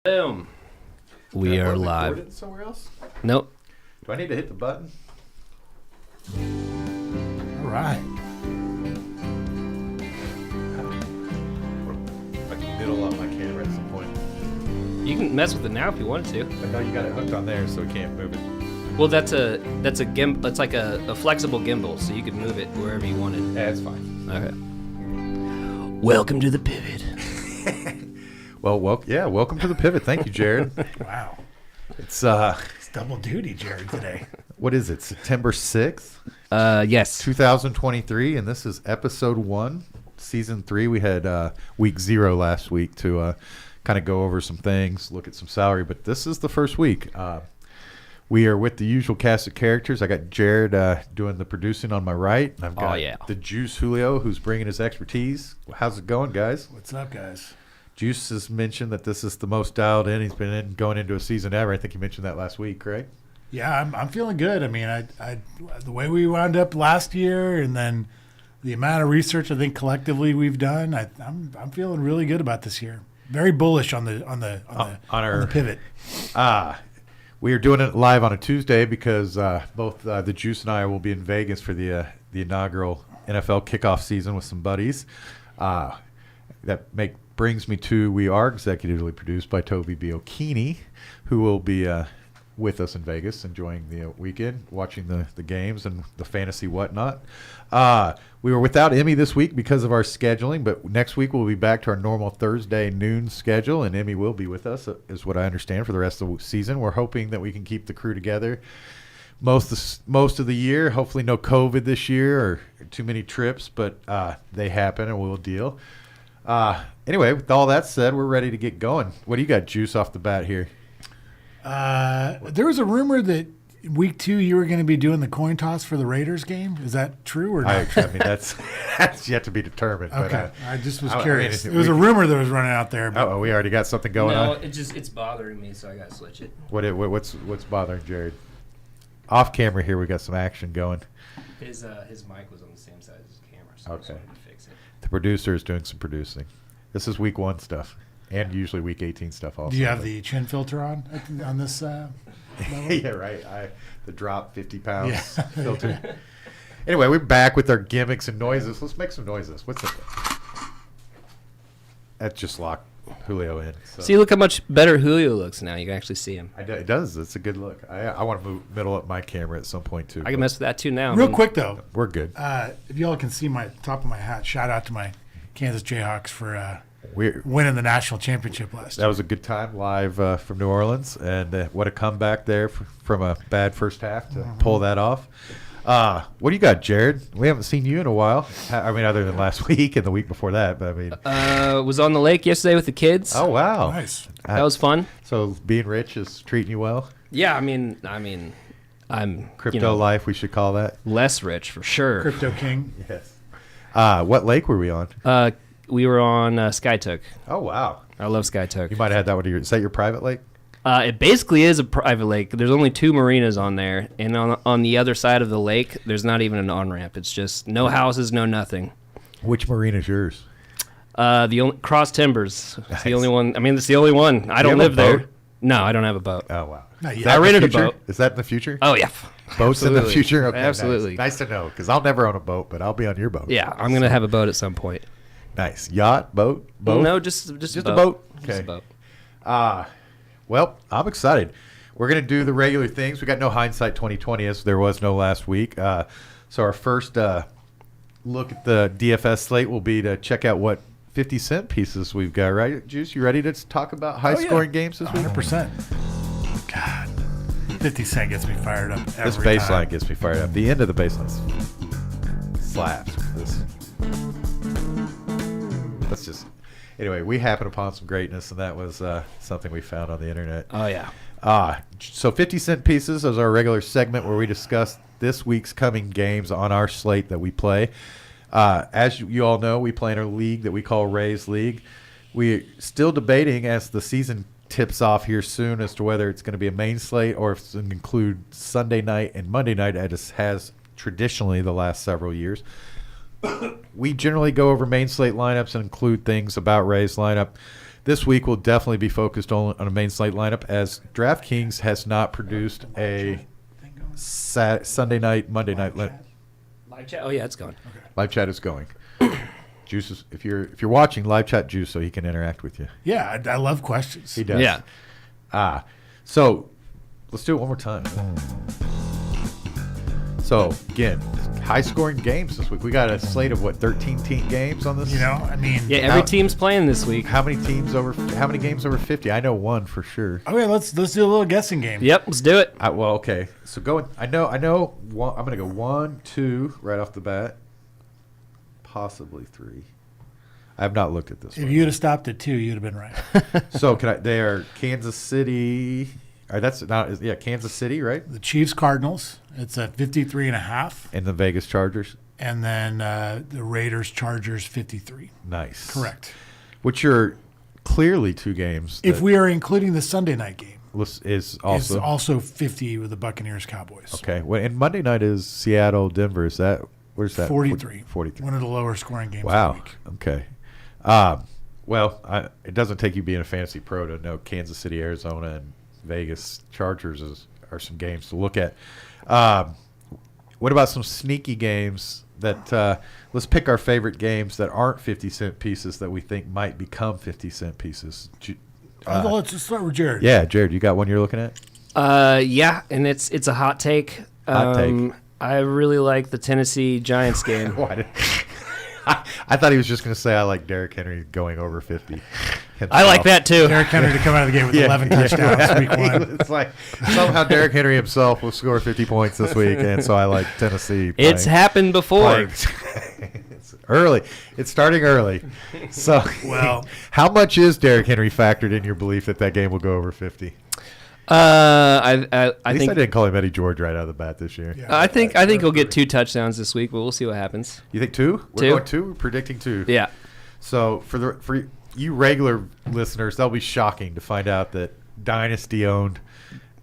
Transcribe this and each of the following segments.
Boom. We are live. Somewhere else? Nope. Do I need to hit the button? All right. I can middle up my camera at some point. You can mess with it now if you wanted to. But now you got it hooked on there, so we can't move it. Well, that's a gimbal. It's like a flexible gimbal, so you can move it wherever you wanted. Yeah, it's fine. Okay. Welcome to the pivot. Well, welcome to the pivot. Thank you, Jared. Wow. It's Double duty, Jared, today. what is it? September 6th, Yes. 2023, and this is episode 1, season 3. We had week 0 last week to kind of go over some things, look at some salary, but this is the first week. We are with the usual cast of characters. I got Jared doing the producing on my right. And I've got the Juice Julio, who's bringing his expertise. How's it going, guys? What's up, guys? Juice has mentioned that this is the most dialed in he's been in going into a season ever. I think you mentioned that last week, right? Yeah, I'm feeling good. I mean, I the way we wound up last year, and then the amount of research I think collectively we've done, I'm feeling really good about this year. Very bullish on the pivot. We are doing it live on a Tuesday because both the Juice and I will be in Vegas for the inaugural NFL kickoff season with some buddies. Brings me to we are executively produced by Toby B. O'Keaney, who will be with us in Vegas, enjoying the weekend, watching the games and the fantasy whatnot. We were without Emmy this week because of our scheduling, but next week we'll be back to our normal Thursday noon schedule, and Emmy will be with us, is what I understand, for the rest of the season. We're hoping that we can keep the crew together most of the year. Hopefully no COVID this year or too many trips, but they happen and we'll deal. Anyway, with all that said, we're ready to get going. What do you got, Juice, off the bat here? There was a rumor that week 2 you were going to be doing the coin toss for the Raiders game. Is that true or not? I mean, that's yet to be determined. Okay, but, I just was curious. It was a rumor that was running out there. Oh, we already got something going on? No, it's bothering me, so I got to switch it. What's bothering Jared? Off camera here, we got some action going. His mic was on the same side as his camera, so I just wanted to fix it. The producer is doing some producing. This is week 1 stuff, and usually week 18 stuff also. Do you have the chin filter on this? Yeah, right. The drop 50 pounds filter. Anyway, we're back with our gimmicks and noises. Let's make some noises. What's it? That just locked Julio in. So. See, look how much better Julio looks now. You can actually see him. It does. It's a good look. I want to middle up my camera at some point, too. I can mess with that, too, now. Real quick, though. We're good. If y'all can see my top of my hat, shout out to my Kansas Jayhawks for we're winning the national championship last year. That was a good time live from New Orleans, and what a comeback there from a bad first half to pull that off. What do you got, Jared? We haven't seen you in a while. I mean, other than last week and the week before that. But I mean, was on the lake yesterday with the kids. Oh wow, Nice. That was fun. So being rich is treating you well. Yeah, I mean, I'm Crypto life, we should call that. less rich for sure. Crypto King. Yes. What lake were we on? We were on Skytook. Oh wow, I love Skytook. you might have had that one. Is that your private lake? It basically is a private lake. There's only 2 marinas on there, and on the other side of the lake, there's not even an on-ramp. It's just no houses, no nothing. Which marina is yours? The only Cross Timbers. It's Nice. the only one. I mean, it's the only one. I don't have a live there. boat? No, I don't have a boat. Oh wow. Not Is yet. that I in the rented a future? boat. Is that in the future? Oh yeah, Boats in the Absolutely. future? Okay, Absolutely. Nice to know, because I'll never own a boat, but I'll be on your boat. yeah. I'm gonna have a boat at some point. Nice. Yacht? Boat? Boat? No, just a a boat. boat? Just a Okay. boat. Well, I'm excited. We're going to do the regular things. We got no hindsight 2020 as there was no last week. So our first look at the DFS slate will be to check out what 50-cent pieces we've got, right? Juice, you ready to talk about high-scoring games this week? 100%. God, 50 Cent gets me fired up every This baseline time. gets me fired up. The end of the baseline slaps. Let's just... Anyway, we happened upon some greatness, and that was something we found on the internet. Oh yeah. So 50-cent pieces is our regular segment where we discuss this week's coming games on our slate that we play. As you all know, we play in a league that we call Rays League. We're still debating as the season tips off here soon as to whether it's going to be a main slate or if it's going to include Sunday night and Monday night as it has traditionally the last several years. We generally go over main slate lineups and include things about Ray's lineup this week will definitely be focused on a main slate lineup, as DraftKings has not produced a Sunday night, Monday night Live chat. Oh yeah, it's going. live chat is going. Juice is, if you're watching, live chat Juice so he can interact with you. Yeah, I love questions. He does. Yeah. So let's do it one more time. So again, high scoring games this week. We got a slate of 13 team games on this. I mean, Yeah, every team's playing this week. How many games over 50? I know one for sure. Okay, let's do a little guessing game. Yep, let's do it. Well, okay. So going. I know. One, I'm gonna go 1, 2 right off the bat. Possibly 3. I have not looked at this If one. you'd have stopped at 2, you'd have been right. So they are Kansas City. That's not. Yeah, Kansas City, right? The Chiefs Cardinals. It's at 53.5, And the Vegas Chargers. and then the Raiders Chargers 53. Nice. Correct. Which are clearly 2 games. If that we are including the Sunday night game, is it's also also 50 with the Buccaneers Cowboys. okay. Well, and Monday night is Seattle Denver. Is that where's that? 43. 43. One of the lower scoring games of the Wow. week. Okay. Well, it doesn't take you being a fantasy pro to know Kansas City, Arizona, and Vegas Chargers are some games to look at. What about some sneaky games that let's pick our favorite games that aren't 50-cent pieces that we think might become 50-cent pieces. Well, let's just start with Jared. Yeah, Jared, you got one you're looking at? Yeah, and it's a hot take. Hot take. I really like the Tennessee Giants game. Why did I thought he was just going to say I like Derrick Henry going over 50. I like that too. Derrick Henry to come out of the game with 11 touchdowns week 1. It's like somehow Derrick Henry himself will score 50 points this week, and so I like Tennessee. It's happened before. It's early. It's starting early. So, Well, how much is Derrick Henry factored in your belief that game will go over 50? I At least think I didn't call him Eddie George right out of the bat this year. Yeah. I think he'll get 2 touchdowns this week, but we'll see what happens. You think 2? We're 2. going 2. We're predicting 2. Yeah. So for you regular listeners, that'll be shocking to find out that Dynasty owned.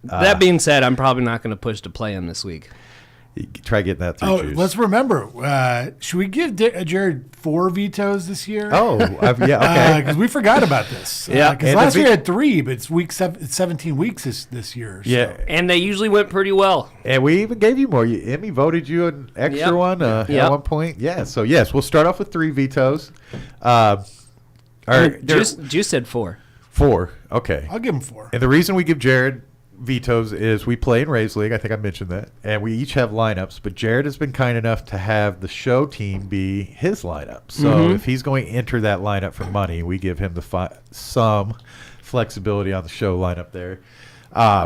That being said, I'm probably not going to push to play him this week. Try getting that through. Oh, Juice. let's remember. Should we give Jared 4 vetoes this year? Oh, yeah, okay. Because we forgot about this. Yeah. Because And last the year had 3, but it's it's 17 weeks this year. So. Yeah, And they usually went pretty well. and we even gave you more. Emmy voted you an extra Yep. one at Yep. one point. Yeah, so yes, we'll start off with 3 vetoes. All right, Juice said 4. 4. Okay. I'll give him 4. And the reason we give Jared vetoes is we play in Rays League. I think I mentioned that. And we each have lineups, but Jared has been kind enough to have the show team be his lineup. So if he's going to enter that lineup for money, we give him some flexibility on the show lineup there.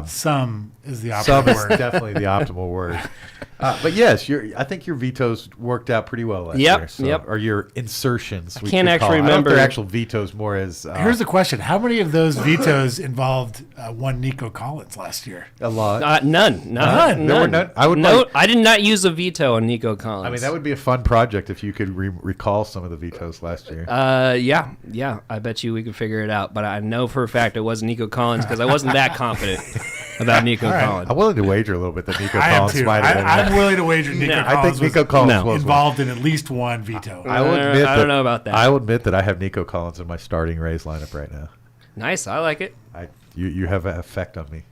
Some is the Some operative is word. definitely the optimal word. But yes, I think your vetoes worked out pretty well last Yep, year. So, yep. Or your insertions. we can't could actually call it. I don't know if remember- they're actual vetoes more as Here's the question. How many of those vetoes involved one Nico Collins last year? a lot. None. None. There were none? I would no, like- I did not use a veto on Nico Collins. I mean, that would be a fun project if you could recall some of the vetoes last year. Yeah. I bet you we could figure it out. But I know for a fact it wasn't Nico Collins because I wasn't that confident about Nico right. Collins. I'm willing to wager a little bit that Nico I am Collins too. might have been. I'm willing to wager Nico No. Collins I think Nico was Collins No. was one. involved in at least one veto. I will admit I don't know about that. I will admit that I have Nico Collins in my starting Rays lineup right now. Nice. I like it. You have an effect on me.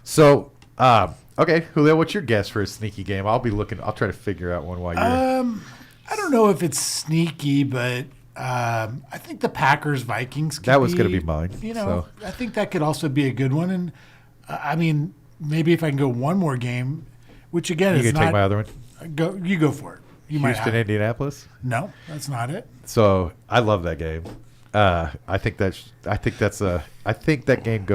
So, okay, Julio, what's your guess for a sneaky game? I'll try to figure out one while you're. I don't know if it's sneaky, but I think the Packers Vikings. That was gonna be mine, so. I think that could also be a good one. And I mean, maybe if I can go one more game, which again You is can not. take my other one. You go for it. You might Houston, have. Indianapolis. No, that's not it. So I love that game. I think that game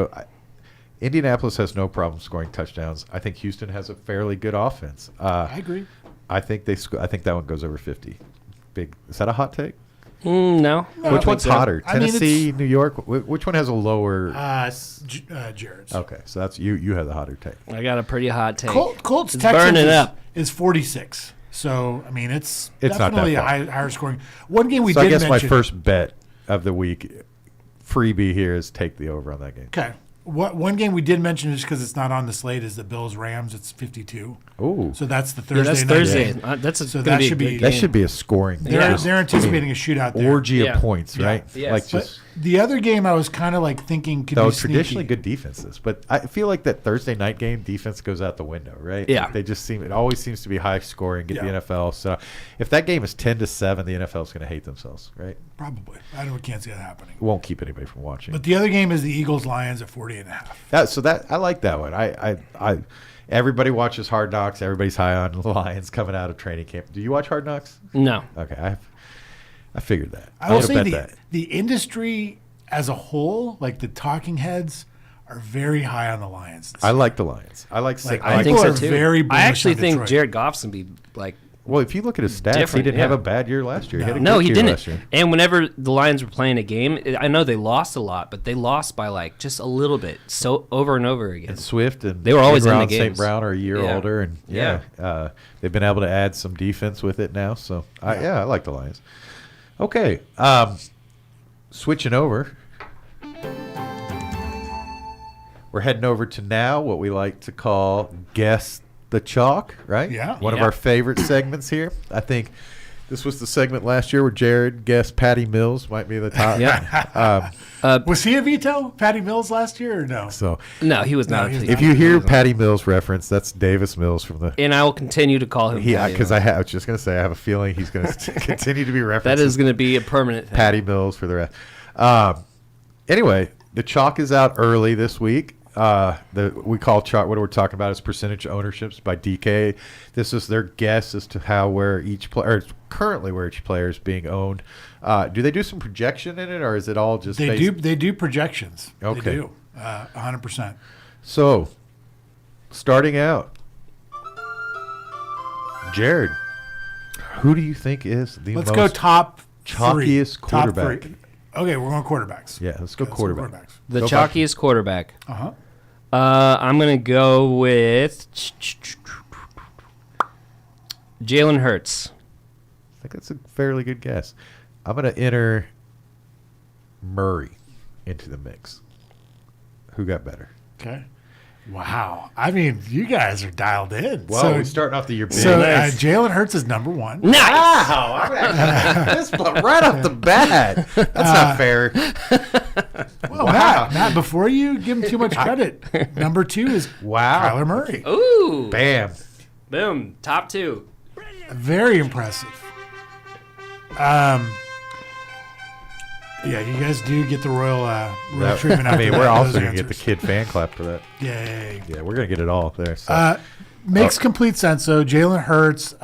Indianapolis has no problem scoring touchdowns. I think Houston has a fairly good offense. I agree. I think I think that one goes over 50. Big. Is that a hot take? No. Which one's hotter? I mean, Tennessee, New York. Which one has a lower? Jared's. Okay, so that's you have the hotter take. I got a pretty hot take. Colts It's Texans burning up. is 46. So I mean, it's It's not that definitely far. higher scoring. One game we So did I guess mention. my first bet of the week, freebie here, is take the over on that game. Okay. One game we did mention just because it's not on the slate is the Bills Rams. It's 52. Ooh, So that's the Yeah, Thursday that's night Thursday. game. That's So gonna that be a should good be- that game. should be a scoring. They're, Yeah. they're anticipating a shootout there. orgy Yeah. of points, Yeah. right? Yes. Like just The other game I was kind of like thinking could Though be traditionally sneaky. good defenses, but I feel like that Thursday night game defense goes out the window, right? Yeah. They just seem it always seems to be high scoring. Get Yeah. the NFL. So if that game is 10-7, the NFL is going to hate themselves, right? Probably. Can't see that happening. Won't keep anybody from watching. But the other game is the Eagles-Lions at 48.5. That I like that one. I everybody watches Hard Knocks. Everybody's high on the Lions coming out of training camp. Do you watch Hard Knocks? No. Okay, I figured that. I will would've say bet the industry as a whole, like the talking heads, are very high on the Lions. I like the Lions. I like. I think People so are too. very bullish I actually on think Detroit. Jared Goff's gonna be like. Well, if you look at his stats, he Different, didn't have yeah. a bad year last year. He had a No, good he year didn't. last year. And whenever the Lions were playing a game, I know they lost a lot, but they lost by like just a little bit, so over and over again. And Swift and They were always in the St. games. Brown are a year Yeah. older, and they've been able to add some defense with it now. So I like the Lions. Okay, switching over. We're heading over to now what we like to call Guess the Chalk, right? Yeah. One of Yeah. our favorite segments here. I think this was the segment last year where Jared guessed Patty Mills might be the top. Yeah. Was he a veto, Patty Mills, last year or no? So No, he was No, not. he was a if you hear Patty Mills reference, that's Davis Mills from the. and I will continue to call him. Patty Because Mills. I was just going to say I have a feeling he's going to continue to be referenced. That is going to be a permanent thing. Patty Mills for the rest. Anyway, the chalk is out early this week. We call chalk. What we're talking about is percentage ownerships by DK. This is their guess as to where each player, currently where each player is being owned. Do they do some projection in it, or is it all just They do projections. Okay. They do 100%. So, starting out, Jared, who do you think is the Let's most go top chalkiest three. Top quarterback? three. Okay, we're going quarterbacks. Yeah, let's go Okay, quarterback. quarterbacks. The Go back. chalkiest quarterback. Uh-huh. I'm going to go with Jalen Hurts. I think that's a fairly good guess. I'm going to enter Murray into the mix. Who got better? Okay. Wow. I mean, you guys are dialed in. Well, we're starting off the year big. So Jalen Hurts is number one. Nice. Wow! This right off the bat. That's not fair. Well, Wow. Matt, before you give him too much credit, number two is Wow. Kyler Murray. Ooh. Bam. Boom. Top two. Very impressive. Yeah, you guys do get the royal treatment. I after mean, that, we're also those going to get the answers. kid fan clap for that. Yay. Yeah, we're going to get it all up there. So. Makes complete sense, though. Jalen Hurts,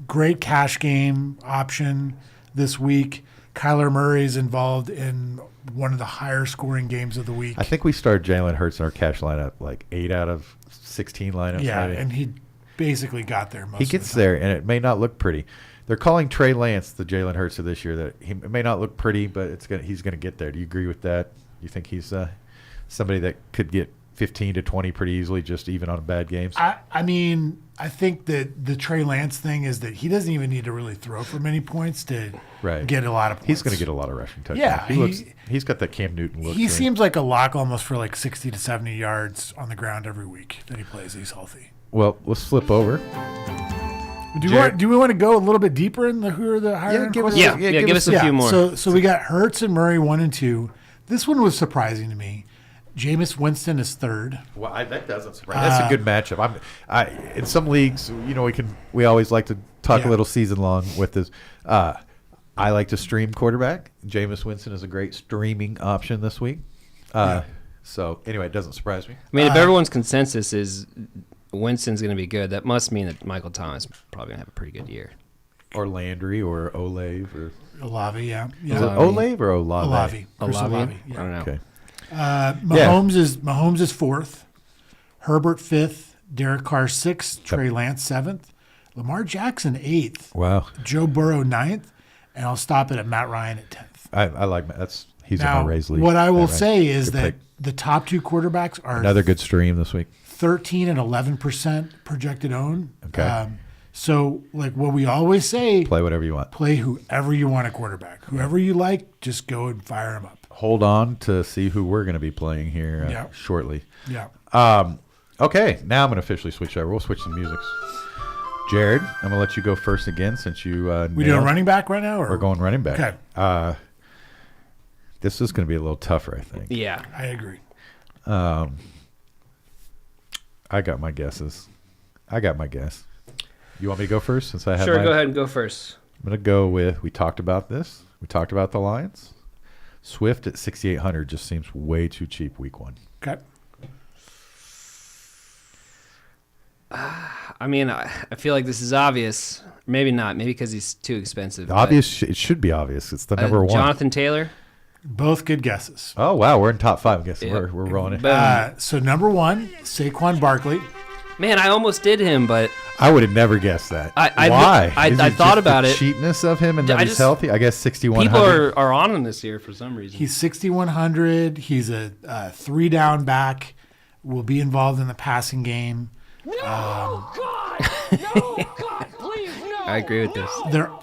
great cash game option this week. Kyler Murray's involved in one of the higher scoring games of the week. I think we started Jalen Hurts in our cash lineup like 8 out of 16 lineups. Yeah, maybe. and he basically got there most He of gets the time. there, and it may not look pretty. They're calling Trey Lance the Jalen Hurts of this year. That it may not look pretty, but he's going to get there. Do you agree with that? You think he's somebody that could get 15 to 20 pretty easily, just even on bad games? I mean, I think that the Trey Lance thing is that he doesn't even need to really throw for many points to Right. get a lot of points. He's going to get a lot of rushing touchdowns. Yeah, He's got that Cam Newton look. He to him. seems like a lock almost for like 60 to 70 yards on the ground every week that he plays. He's healthy. Well, let's flip over. Do we want to go a little bit deeper in who are the higher end give us- quarterbacks? Yeah, give us a few more. So we got Hurts and Murray 1 and 2. This one was surprising to me. Jameis Winston is third. Well, that doesn't surprise. That's a good matchup. In some leagues, we always like to talk Yeah. a little season long with this. I like to stream quarterback. Jameis Winston is a great streaming option this week. So anyway, it doesn't surprise me. I mean, if everyone's consensus is Winston's going to be good, that must mean that Michael Thomas is probably going to have a pretty good year. Or Landry or Olave or Olave, yeah. is it Yeah. Olave or Olave? Olave. Chris Olave? Olave. I Yeah. don't know. Okay. Mahomes is fourth. Herbert fifth. Derek Carr sixth. Trey Lance seventh. Lamar Jackson eighth. Wow. Joe Burrow ninth. And I'll stop it at Matt Ryan at 10th. I like he's in Now, my Rays league. what I will Matt Ryan. say is Good that pick. the top two quarterbacks are Another good stream this week. 13 and 11% projected own. Okay. So, like what we always say, Play whatever you want. play whoever you want at quarterback. Whoever you like, just go and fire him up. Hold on to see who we're going to be playing here Yeah. shortly. Yeah. Okay, now I'm going to officially switch over. We'll switch some musics. Jared, I'm going to let you go first again since you We doing running back right now? Or? We're going running back. Okay. This is going to be a little tougher, I think. Yeah. I agree. I got my guesses. I got my guess. You want me to go first since I have Sure, mine? go ahead and go first. I'm going to go with, we talked about this. We talked about the Lions. Swift at 6,800 just seems way too cheap week one. Okay. I mean, I feel like this is obvious. Maybe not. Maybe because he's too expensive. but, Obvious. It should be obvious. It's the number one. Jonathan Taylor. Both good guesses. Oh, wow. We're in top five. I guess Yeah. we're rolling it. Boom. So number one, Saquon Barkley. Man, I almost did him, but I would have never guessed that. I- Why? I Is it thought just about the it. cheapness of him and that I he's just- healthy? I guess 6,100. people are on him this year for some reason. He's 6,100. He's a 3-down back. Will be involved in the passing game. I agree with this.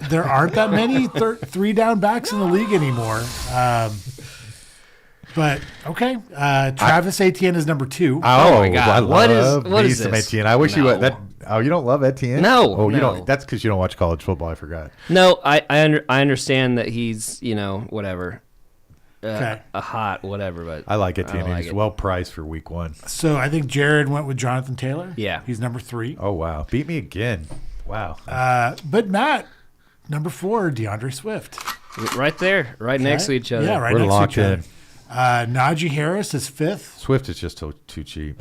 There aren't that many 3-down backs in the league anymore. But okay, Travis Etienne is number 2. Oh, my God. I What is- love what me is some this? Etienne. I wish you No. would. Oh, you don't love Etienne? No, Oh, you no. don't. That's because you don't watch college football. I forgot. No, I understand that he's, whatever. Okay. A hot whatever, but I like Etienne. like He's it. well priced for week one. So I think Jared went with Jonathan Taylor. Yeah. He's number 3. Oh, wow. Beat me again. Wow. But Matt, number 4, DeAndre Swift. right there, right next to each other. Yeah, right We're next locked to each other. in. Najee Harris is 5th. Swift is just too cheap.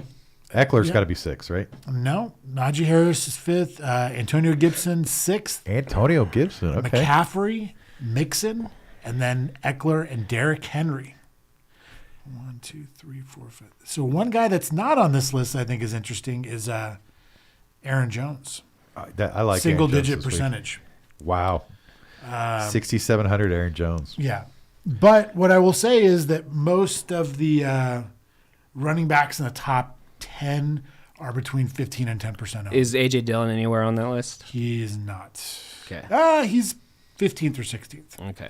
Eckler's Yeah. got to be 6, right? No, Najee Harris is 5th. Antonio Gibson 6th. Antonio Gibson. Okay. McCaffrey, Mixon, and then Eckler and Derrick Henry. 1, 2, 3, 4, 5. So one guy that's not on this list I think is interesting is Aaron Jones. I like Single Aaron Jones digit this week. percentage. Wow. 6,700 Aaron Jones. Yeah. But what I will say is that most of the running backs in the top 10 are between 15 and 10% owned. Is AJ Dillon anywhere on that list? He is not. Okay. He's 15th or 16th. Okay.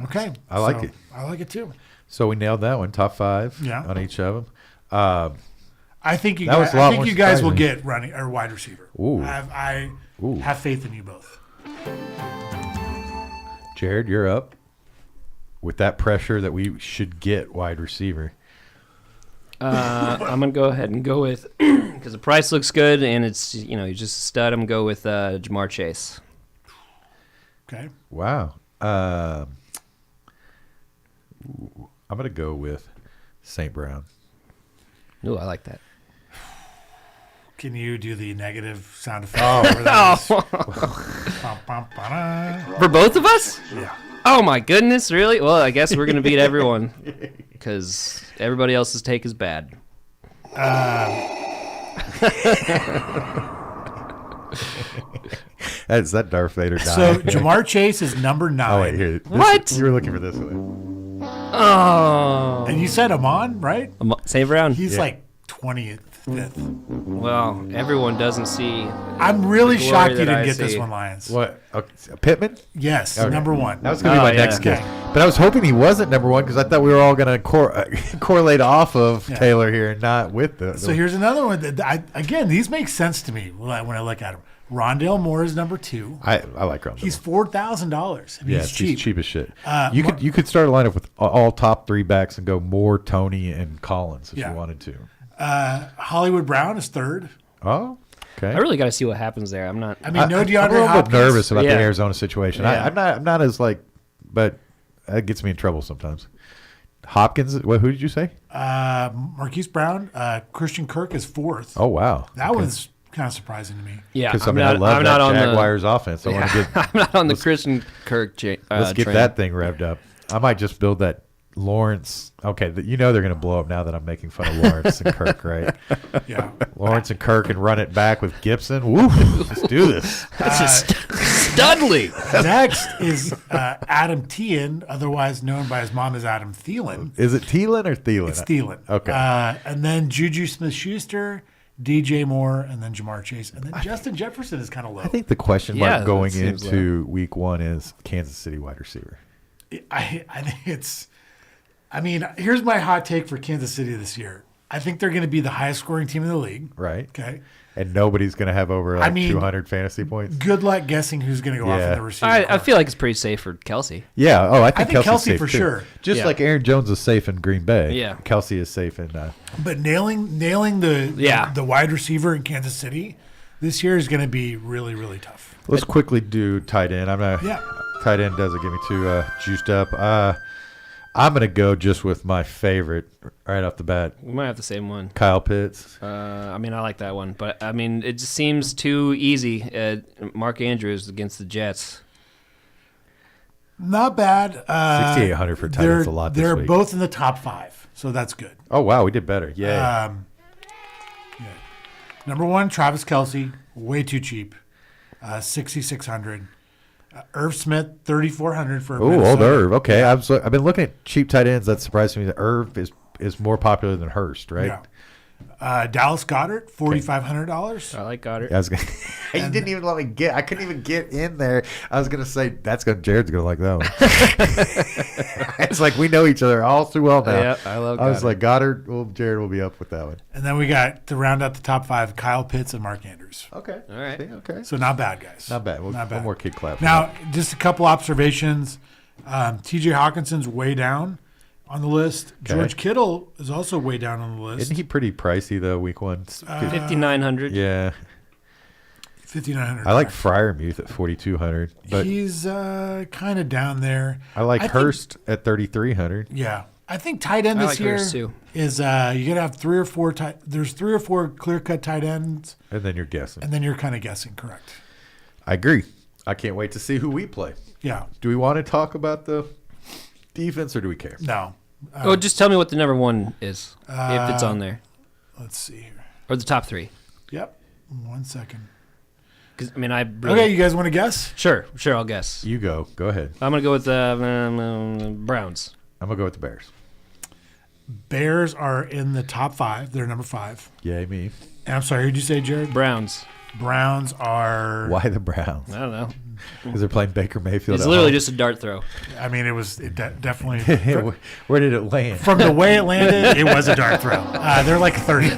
Okay. I like it. I like it too. So we nailed that one. Top 5 Yeah. on each of them. I think you That was guys, a lot I think more you guys will surprising. get running or wide receiver. Ooh. I Ooh. have faith in you both. Jared, you're up. With that pressure that we should get wide receiver. I'm gonna go ahead and go with because the price looks good and it's he's just a stud. I'm gonna go with Jamar Chase. Okay. Wow. I'm going to go with St. Brown. Ooh, I like that. Can you do the negative sound effect? Oh. For both of us? Yeah. Oh my goodness, really? Well, I guess we're gonna beat everyone because everybody else's take is bad. Is that Darth Vader So dying? Jamar Chase is number 9. Oh, wait, here. What? You were looking for this one. Oh, And you said Amon, right? St. Brown. He's Yeah. like 20th, 5th. Well, everyone doesn't see. I'm really The glory shocked you that didn't I get this see. one, Lions. What? Pittman? Yes, Okay. number 1. That was going to be Oh, my yeah. next guess. Okay. But I was hoping he wasn't number one because I thought we were all going to correlate off of Yeah. Taylor here and not with the. So here's another one. Again, these make sense to me when I look at them. Rondale Moore is number 2. I like Rondell. He's $4,000. Yeah, He's cheap. he's cheap as shit. You you could start a lineup with all top 3 backs and go Moore, Tony, and Collins if Yeah. you wanted to. Hollywood Brown is 3rd. Oh, okay. I really got to see what happens there. I'm not. I mean, no I'm DeAndre a little bit Hopkins. nervous about Yeah. the Arizona situation. Yeah. I'm not as but that gets me in trouble sometimes. Hopkins, who did you say? Marquise Brown. Christian Kirk is 4th. Oh wow, That was kind of surprising to me. Yeah, because I'm I not. love I'm that not on Jaguars offense. I want to get I'm not on the Christian Kirk. let's get train. that thing revved up. I might just build that Lawrence. Okay, they're going to blow up now that I'm making fun of Lawrence and Kirk, right? Yeah. Lawrence and Kirk and run it back with Gibson. Woo, let's do this. That's just Studley. Next is Adam Thielen, otherwise known by his mom as Adam Thielen. Is it Thielen or Thielen? It's Thielen. Okay. And then Juju Smith-Schuster, DJ Moore, and then Jamar Chase. And then Justin Jefferson is kind of low. I think the question Yeah, mark going that seems into week 1 is Kansas City wide receiver. I think it's – I mean, here's my hot take for Kansas City this year. I think they're going to be the highest scoring team in the league. Right. Okay. And nobody's going to have over like I mean, 200 fantasy points. Good luck guessing who's going to go off Yeah. in the receiver. I feel like it's pretty safe for Kelsey. Yeah. Oh, I think, think Kelsey's Kelce safe for too. sure. Just Yeah. like Aaron Jones is safe in Green Bay. Yeah. Kelsey is safe in. But nailing the wide receiver in Kansas City this year is going to be really, really tough. Let's quickly do tight end. Yeah. Tight end doesn't get me too juiced up. I'm going to go just with my favorite right off the bat, We might have the same one. Kyle Pitts. I mean, I like that one, but I mean, it just seems too easy. Mark Andrews against the Jets. Not bad. 6,800 for tight end's a lot this They're week. both in the top 5, so that's good. Oh, wow. We did better. Yeah. Yeah. Number 1, Travis Kelce, way too cheap, 6,600. Irv Smith, 3,400 for Oh, old Minnesota. Irv. Okay. I've been looking at cheap tight ends. That surprised me that Irv is more popular than Hurst, right? Yeah. Dallas Goddard, $4,500. I like Goddard. I was gonna, you didn't even let me get. I couldn't even get in there. I was gonna say Jared's gonna like that one. It's like we know each other all too well now. Yeah, I love I was Goddard. like Goddard. Well, Jared will be up with that one. And then we got, to round out the top 5, Kyle Pitts and Mark Andrews. Okay. All right. See, okay. So not bad, guys. Not bad. Not bad. One more kid clap. Now, just a couple observations. TJ Hawkinson's way down on the list. Okay. George Kittle is also way down on the list. Isn't he pretty pricey though? Week 1. 5,900. Yeah. 5,900. I like Fryermuth at 4,200, but He's kind of down there. I like think- Hurst at 3,300. Yeah. I think tight end I this like year Hurst, too. is you're going to have 3 or 4 there's 3 or 4 clear-cut tight ends, And then you're guessing. and then you're kind of guessing, correct? I agree. I can't wait to see who we play. Yeah. Do we want to talk about the defense or do we care? No. Oh, just tell me what the number 1 is, if it's on there, Let's see here. or the top 3. Yep. 1 second. 'Cause, I mean, I really, Okay, you guys want to guess? Sure, I'll guess. You go. Go ahead. I'm gonna go with the Browns. I'm going to go with the Bears. Bears are in the top 5. They're number 5. Yay, me. And I'm sorry, who'd you say, Jared? Browns. Browns are. Why the Browns? I don't know. Because they're playing Baker Mayfield. It's at literally home. just a dart throw. I mean, it definitely. Where did it land? From the way it landed, it was a dart throw. They're like 30.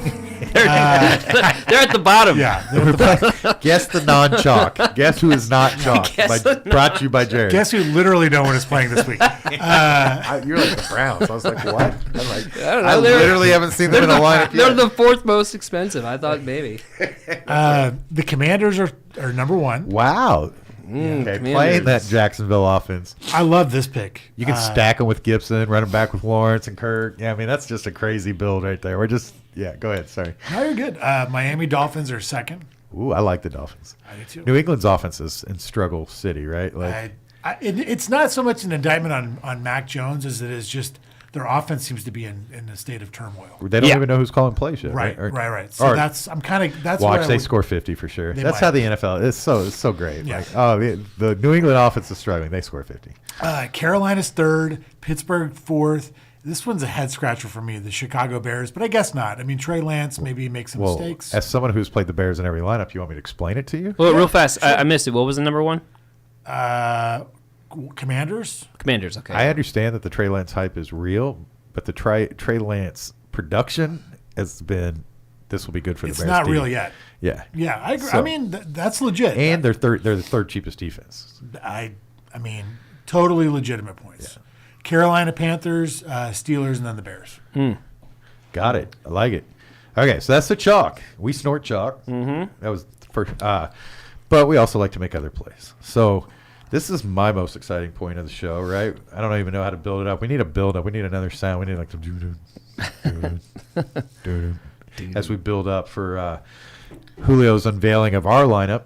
They're at the bottom. Yeah. they're at the- Guess the non-chalk. Guess who is not chalk. Guess the Brought to you by Jared. Guess who literally no one is playing this week? You're like the Browns. I was like, what? I'm like, I don't know. I They're- literally haven't seen them in a lineup They're yet. the 4th most expensive. I thought maybe. The Commanders are number 1. Wow. Okay, playing Commanders. that Jacksonville offense. I love this pick. You can stack them with Gibson, run them back with Lawrence and Kirk. Yeah, I mean, that's just a crazy build right there. We're just, yeah, go ahead. Sorry. No, you're good. Miami Dolphins are 2nd. Ooh, I like the Dolphins. I do too. New England's offense is in struggle city, right? Like, It's not so much an indictment on Mac Jones as it is just their offense seems to be in a state of turmoil. they don't Yeah. even know who's calling plays yet. Right. Or- So or that's watch. where I They would- score 50 for sure. They That's might. how the NFL is. It's so great. Yeah. Like, the New England offense is struggling. They score 50. Carolina's 3rd, Pittsburgh 4th. This one's a head scratcher for me, the Chicago Bears, but I guess not. I mean, Trey Lance maybe makes some Well, mistakes. as someone who's played the Bears in every lineup, you want me to explain it to you? Well, real fast. I missed it. What was the number 1? Commanders? Commanders. Okay. I understand that the Trey Lance hype is real, but the Trey Lance production has been. This will be good for the It's Bears. not team. real yet. Yeah. Yeah, I agree. So- I mean, that's legit. And they're the third cheapest defense. I mean, totally legitimate points. Carolina Panthers, Steelers, and then the Bears. Got it. I like it. Okay, so that's the chalk. We snort chalk. Mm-hmm. That was the first. But we also like to make other plays. So this is my most exciting point of the show, right? I don't even know how to build it up. We need a build up. We need another sound. We need like the doo-doo, as we build up for Julio's unveiling of our lineup.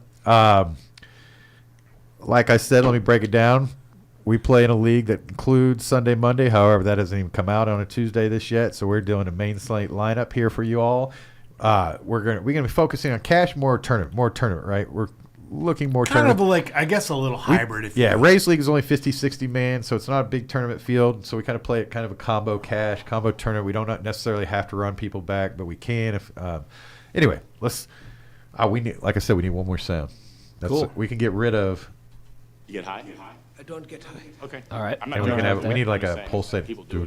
Like I said, let me break it down. We play in a league that includes Sunday, Monday. However, that hasn't even come out on a Tuesday this yet. So we're doing a main slate lineup here for you all. We're gonna be focusing on cash, more tournament, right? We're looking more Kind tournament. of like, I guess, a little hybrid. If you Yeah, will. Race League is only 50, 60 man, so it's not a big tournament field. So we kind of play it kind of a combo cash, combo tournament. We don't necessarily have to run people back, but we can. If anyway, let's. We need, like I said, we need one more sound. Cool. We can get rid of. You get high? I don't get high. Okay. All right. I'm not And we doing can that. have. We need like I'm a just pulse saying, set. people do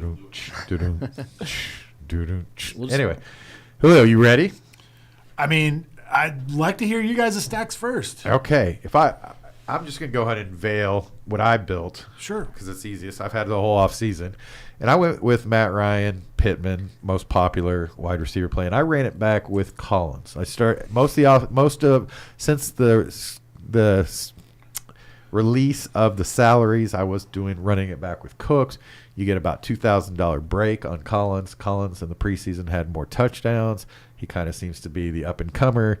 it. Anyway, Julio, you ready? I mean, I'd like to hear you guys' stacks first. Okay. I'm just gonna go ahead and veil what I built. Sure. Because it's easiest. I've had the whole off season, and I went with Matt Ryan, Pittman, most popular wide receiver play, and I ran it back with Collins. I start since the release of the salaries, I was running it back with Cooks. You get about $2,000 break on Collins. Collins in the preseason had more touchdowns. He kind of seems to be the up and comer.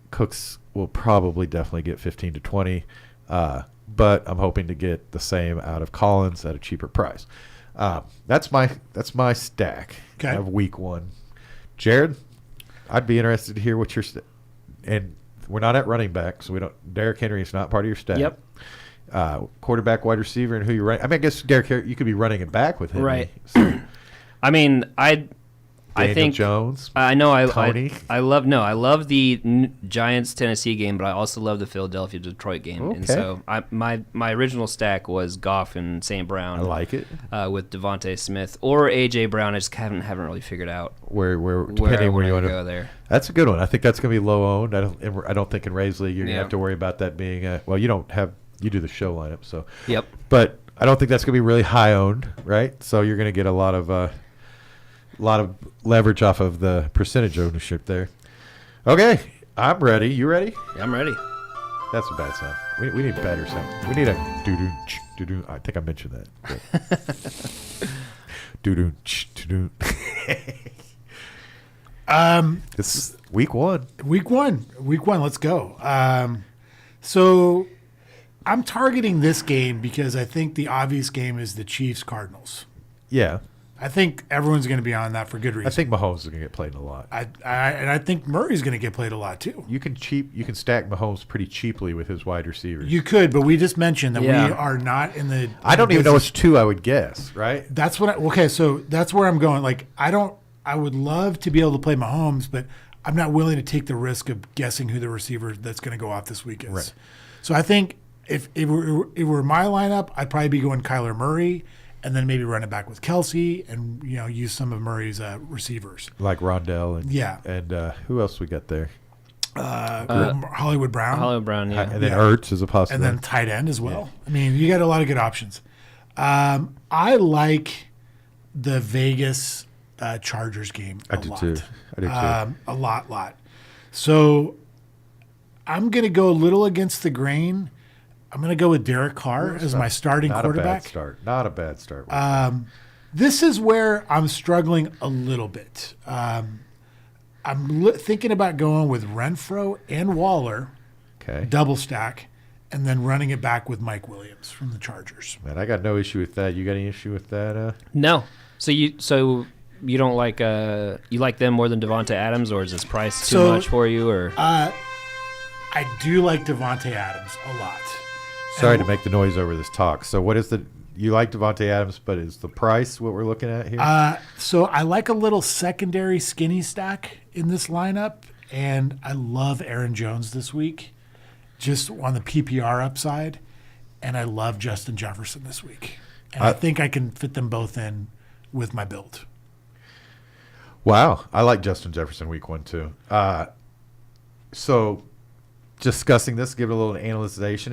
Cooks will probably definitely get 15 to 20, but I'm hoping to get the same out of Collins at a cheaper price. That's my stack of week 1. Jared, I'd be interested to hear what your and we're not at running back, so we don't. Derrick Henry is not part of your stack. Yep. Quarterback, wide receiver, and who you're running. I mean, I guess Derrick Henry, you could be running it back with him. Right. So, I mean, I think Jones. I know. Tony. I love the Giants Tennessee game, but I also love the Philadelphia Detroit game. Okay. And so my original stack was Goff and St. Brown. I like it. With Devontae Smith or AJ Brown. I just haven't really figured out Where depending where you want want to go there. That's a good one. I think that's going to be low owned. I don't think in Rays League you're going to have to worry about that being you do the show lineup, so Yep. But I don't think that's going to be really high owned, right? So you're going to get a lot of leverage off of the percentage ownership there. Okay, I'm ready. You ready? Yeah, I'm ready. That's a bad sound. We need better sound. We need a doo doo doo. I think I mentioned that. Doo doo doo. This is week 1. Week one. Let's go. So I'm targeting this game because I think the obvious game is the Chiefs Cardinals. Yeah, I think everyone's going to be on that for good reason. I think Mahomes is going to get played a lot. I think Murray's going to get played a lot too. You can stack Mahomes pretty cheaply with his wide receivers. You could, but we just mentioned that we Yeah. are not in the. I don't even know which 2 I would guess. Right? That's what. So that's where I'm going. Like I would love to be able to play Mahomes, but I'm not willing to take the risk of guessing who the receiver that's going to go off this week is. Right. So I think if it were my lineup, I'd probably be going Kyler Murray, and then maybe run it back with Kelsey, and use some of Murray's receivers Like Rondell and and who else we got there? Hollywood Brown, Hollywood Brown, yeah. And then Ertz is a possibility. and then tight end as well. I mean, you got a lot of good options. I like the Vegas Chargers game a lot. I do too. A lot. So I'm going to go a little against the grain. I'm going to go with Derek Carr as my starting quarterback. Not a bad start. This is where I'm struggling a little bit. I'm thinking about going with Renfro and Waller, Okay. double stack, and then running it back with Mike Williams from the Chargers. Man, I got no issue with that. You got any issue with that? No. So you don't like you like them more than Devontae Adams, or is this price too much for you? Or I do like Devontae Adams a lot. Sorry to make the noise over this talk. So what is you like Devontae Adams, but is the price what we're looking at here? So I like a little secondary skinny stack in this lineup, and I love Aaron Jones this week, just on the PPR upside, and I love Justin Jefferson this week. And I think I can fit them both in with my build. Wow, I like Justin Jefferson week 1 too. So discussing this, give it a little analyzation,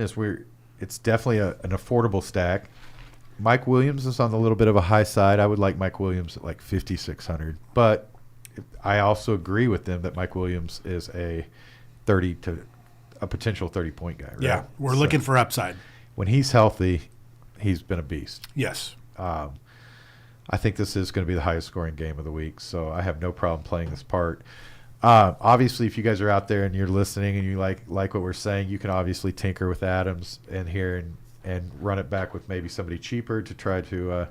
it's definitely an affordable stack. Mike Williams is on a little bit of a high side. I would like Mike Williams at like 5,600, but I also agree with them that Mike Williams is a potential 30-point guy. Right? Yeah, we're looking for upside. When he's healthy, he's been a beast. Yes. I think this is going to be the highest scoring game of the week, so I have no problem playing this part. Obviously, if you guys are out there and you're listening and you like what we're saying, you can obviously tinker with Adams in here and run it back with maybe somebody cheaper to try to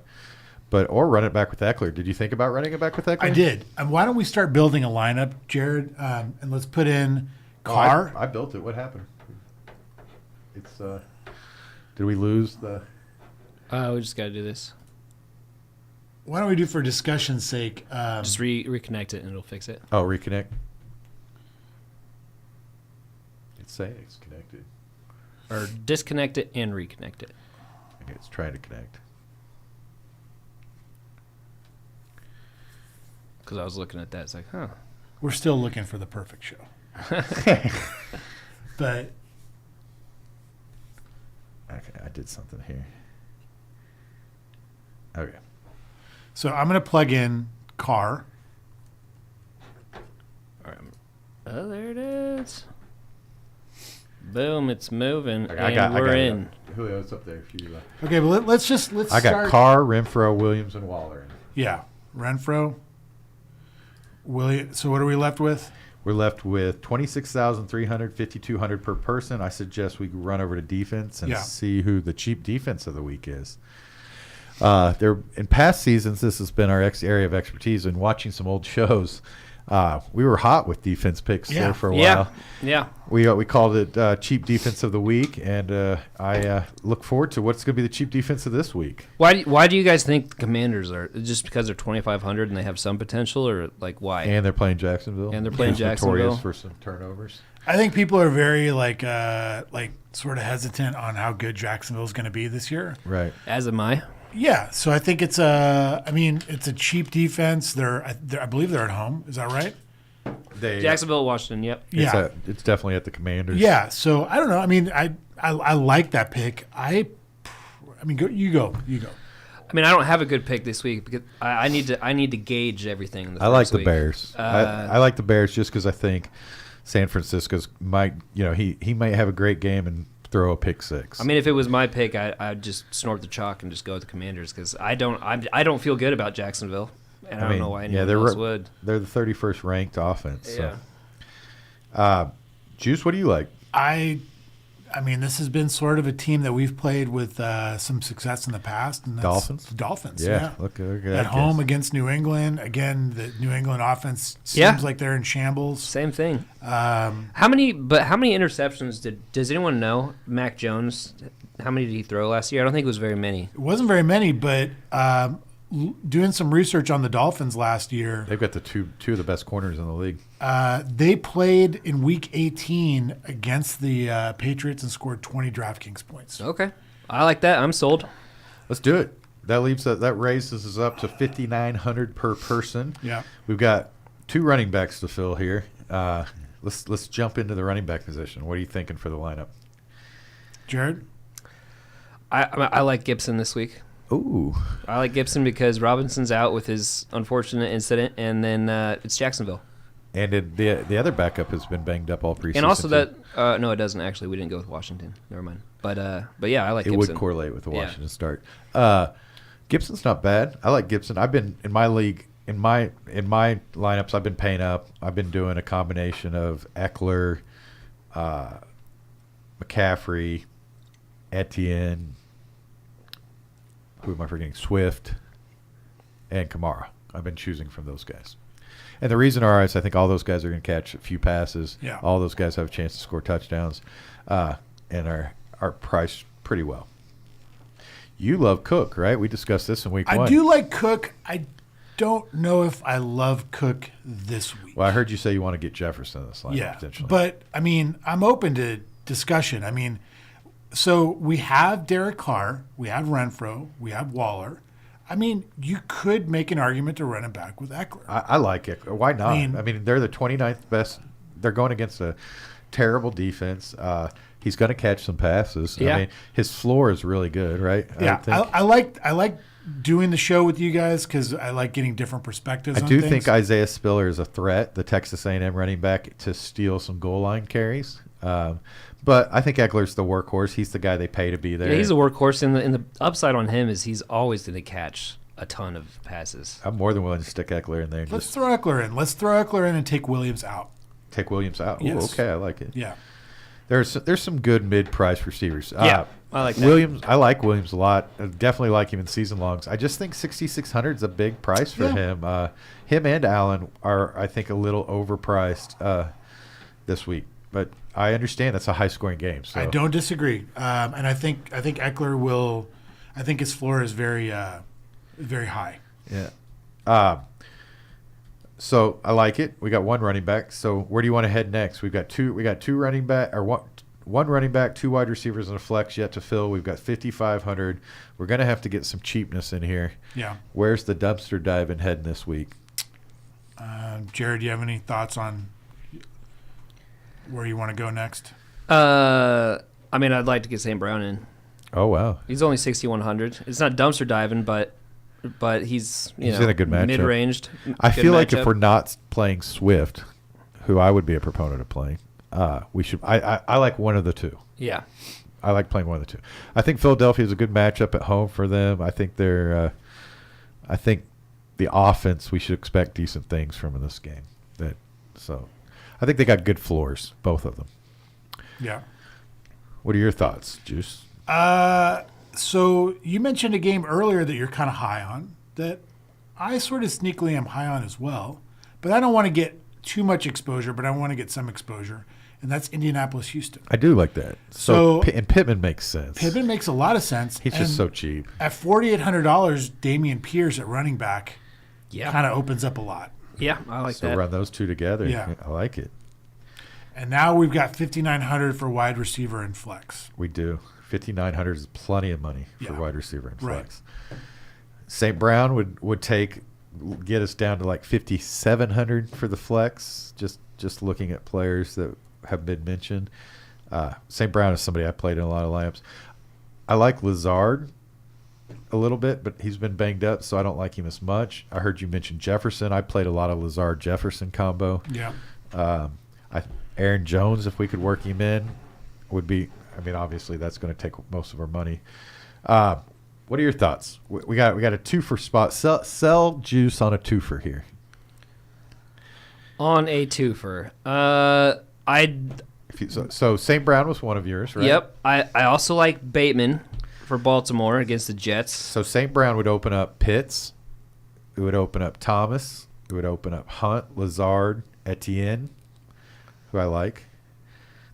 or run it back with Eckler. Did you think about running it back with Eckler? I did. And why don't we start building a lineup, Jared? And let's put in Carr. I built it. What happened? It's did we lose the? we just got to do this. Why don't we do, for discussion's sake, Just reconnect it and it'll fix it. Oh, reconnect. It's saying it's connected. Or disconnect it and reconnect it. Okay, it's trying to connect. Because I was looking at that. It's like, huh. We're still looking for the perfect show. But Okay, I did something here. Okay. so I'm going to plug in Carr. All right. Oh, there it is. Boom, it's moving, Okay, and we're it in. up. Julio's up there. If you, Okay, but let's I got start. Carr, Renfro, Williams, and Waller. Yeah, Renfro. So what are we left with? We're left with 26,300, 5,200 per person. I suggest we run over to defense and Yeah. see who the cheap defense of the week is. There in past seasons, this has been our area of expertise. And watching some old shows, we were hot with defense picks there for a while. Yeah. We called it cheap defense of the week, and I look forward to what's going to be the cheap defense of this week. Why do you guys think the Commanders are just because they're 2,500 and they have some potential, or like why? And they're playing Jacksonville. And they're playing who's Jacksonville. Notorious for some turnovers. I think people are very like sort of hesitant on how good Jacksonville's going to be this year. Right. As am I. Yeah, so I think it's a cheap defense. I believe they're at home. Is that right? Jacksonville, Washington. Yep. Yeah. It's definitely at the Commanders. Yeah. So I don't know. I mean, I like that pick. You go. I mean, I don't have a good pick this week because I need to gauge everything. In the I like first the week. Bears. I like the Bears just because I think San Francisco's he might have a great game and throw a pick six. I mean, if it was my pick, I'd just snort the chalk and just go with the Commanders because I don't feel good about Jacksonville, and I don't know why anyone else would. They're the 31st ranked offense. Yeah. So. Juice, what do you like? I mean, this has been sort of a team that we've played with some success in the past. And that's Dolphins? the Dolphins, Yeah. Look at that. At home against New England. Again, the New England offense seems like they're in shambles. Same thing. How many interceptions does anyone know? Mac Jones, how many did he throw last year? I don't think it was very many. It wasn't very many, but doing some research on the Dolphins last year, They've got the two of the best corners in the league. they played in Week 18 against the Patriots and scored 20 DraftKings points. Okay, I like that. I'm sold. Let's do it. That raises us up to 5,900 per person. Yeah. We've got two running backs to fill here. Let's jump into the running back position. What are you thinking for the lineup? Jared? I like Gibson this week. Ooh. I like Gibson because Robinson's out with his unfortunate incident, and then it's Jacksonville. And the other backup has been banged up all preseason. And also too. no, it doesn't actually. We didn't go with Washington. Never mind. But yeah, I like it Gibson. would correlate with the Yeah. Washington start. Gibson's not bad. I like Gibson. I've been in my league in my lineups. I've been paying up. I've been doing a combination of Eckler, McCaffrey, Etienne. Who am I forgetting? Swift and Kamara. I've been choosing from those guys. And the reason is I think all those guys are going to catch a few passes. Yeah. All those guys have a chance to score touchdowns and are priced pretty well. You love Cook, right? We discussed this in week one. I do like Cook. I don't know if I love Cook this week. Well, I heard you say you want to get Jefferson in this lineup Yeah, potentially. but I mean, I'm open to discussion. I mean, so we have Derek Carr, we have Renfro, we have Waller. I mean, you could make an argument to run it back with Eckler. I like it. Why not? I mean, they're the 29th best. They're going against a terrible defense. He's going to catch some passes. Yeah. I mean, his floor is really good, right? Yeah, I like doing the show with you guys because I like getting different perspectives. I do think Isaiah Spiller is a threat, the Texas A&M running back, to steal some goal line carries. But I think Eckler's the workhorse. He's the guy they pay to be there. Yeah, he's a workhorse, and the upside on him is he's always going to catch a ton of passes. I'm more than willing to stick Eckler in there. And Let's just throw Eckler in. Let's throw Eckler in and take Williams out. take Williams out. Ooh, Yes. okay, I like it. Yeah. There's some good mid-price receivers. Yeah, I like that. Williams. I like Williams a lot. I definitely like him in season longs. I just think 6,600 is a big price for him. Him and Allen are, I think, a little overpriced this week. But I understand that's a high-scoring game. So I don't disagree, and I think Eckler will. I think his floor is very high. Yeah. So I like it. We got one running back. So where do you want to head next? We got two running back or one running back, two wide receivers, and a flex yet to fill. We've got 5,500. We're gonna have to get some cheapness in here. Yeah. Where's the dumpster diving heading this week? Jared, do you have any thoughts on where you want to go next? I mean, I'd like to get St. Brown in. Oh wow, He's only 6,100. It's not dumpster diving, but he's He's in a good matchup. mid-ranged. I good feel like if matchup. we're not playing Swift, who I would be a proponent of playing, we should. I like one of the two. Yeah. I like playing one of the two. I think Philadelphia is a good matchup at home for them. I think they're. I think the offense, we should expect decent things from in this game. So, I think they got good floors, both of them. Yeah. What are your thoughts, Juice? So you mentioned a game earlier that you're kind of high on, that I sort of sneakily am high on as well, but I don't want to get too much exposure, but I want to get some exposure, and that's Indianapolis-Houston. I do like that. And Pittman makes sense. Pittman makes a lot of sense. He's just so cheap. At $4,800, Damian Pierce at running back Yeah. kind of opens up a lot. Yeah, I like So that. run those two together. Yeah. I like it. And now we've got $5,900 for wide receiver and flex. We do. 5,900 is plenty of money for Yeah. wide receiver and Right. flex. St. Brown would get us down to like 5,700 for the flex. Just looking at players that have been mentioned. St. Brown is somebody I played in a lot of lineups. I like Lazard a little bit, but he's been banged up, so I don't like him as much. I heard you mention Jefferson. I played a lot of Lazard Jefferson combo. Yeah. Aaron Jones, if we could work him in, would be. I mean, obviously that's going to take most of our money. What are your thoughts? We got a twofer spot. Sell Juice on a twofer here. On a twofer. So St. Brown was one of yours, right? Yep. I also like Bateman for Baltimore against the Jets. So St. Brown would open up Pitts. It would open up Thomas. It would open up Hunt, Lazard, Etienne, who I like.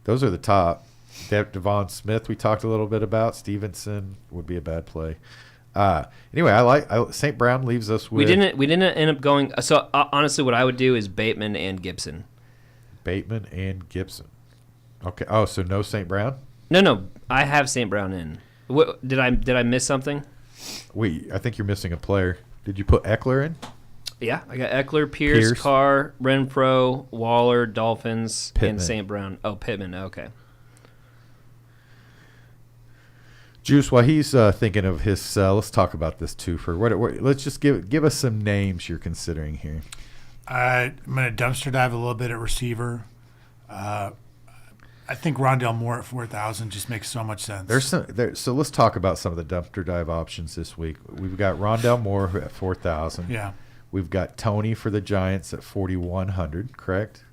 Those are the top. Devon Smith we talked a little bit about. Stevenson would be a bad play. Anyway, St. Brown leaves us with We didn't end up going. So honestly, what I would do is Bateman and Gibson. Bateman and Gibson. Okay. Oh, so no St. Brown? No, I have St. Brown in. What, did I miss something? I think you're missing a player. Did you put Eckler in? Yeah, I got Eckler, Pierce, Carr, Renfro, Waller, Dolphins, Pittman. and St. Brown. Oh, Pittman. Okay. Juice, while he's thinking of his sell, let's talk about this twofer. Let's just give us some names you're considering here. I'm going to dumpster dive a little bit at receiver. I think Rondell Moore at 4,000 just makes so much sense. So let's talk about some of the dumpster dive options this week. We've got Rondell Moore at 4,000. Yeah. We've got Tony for the Giants at 4,100. Correct?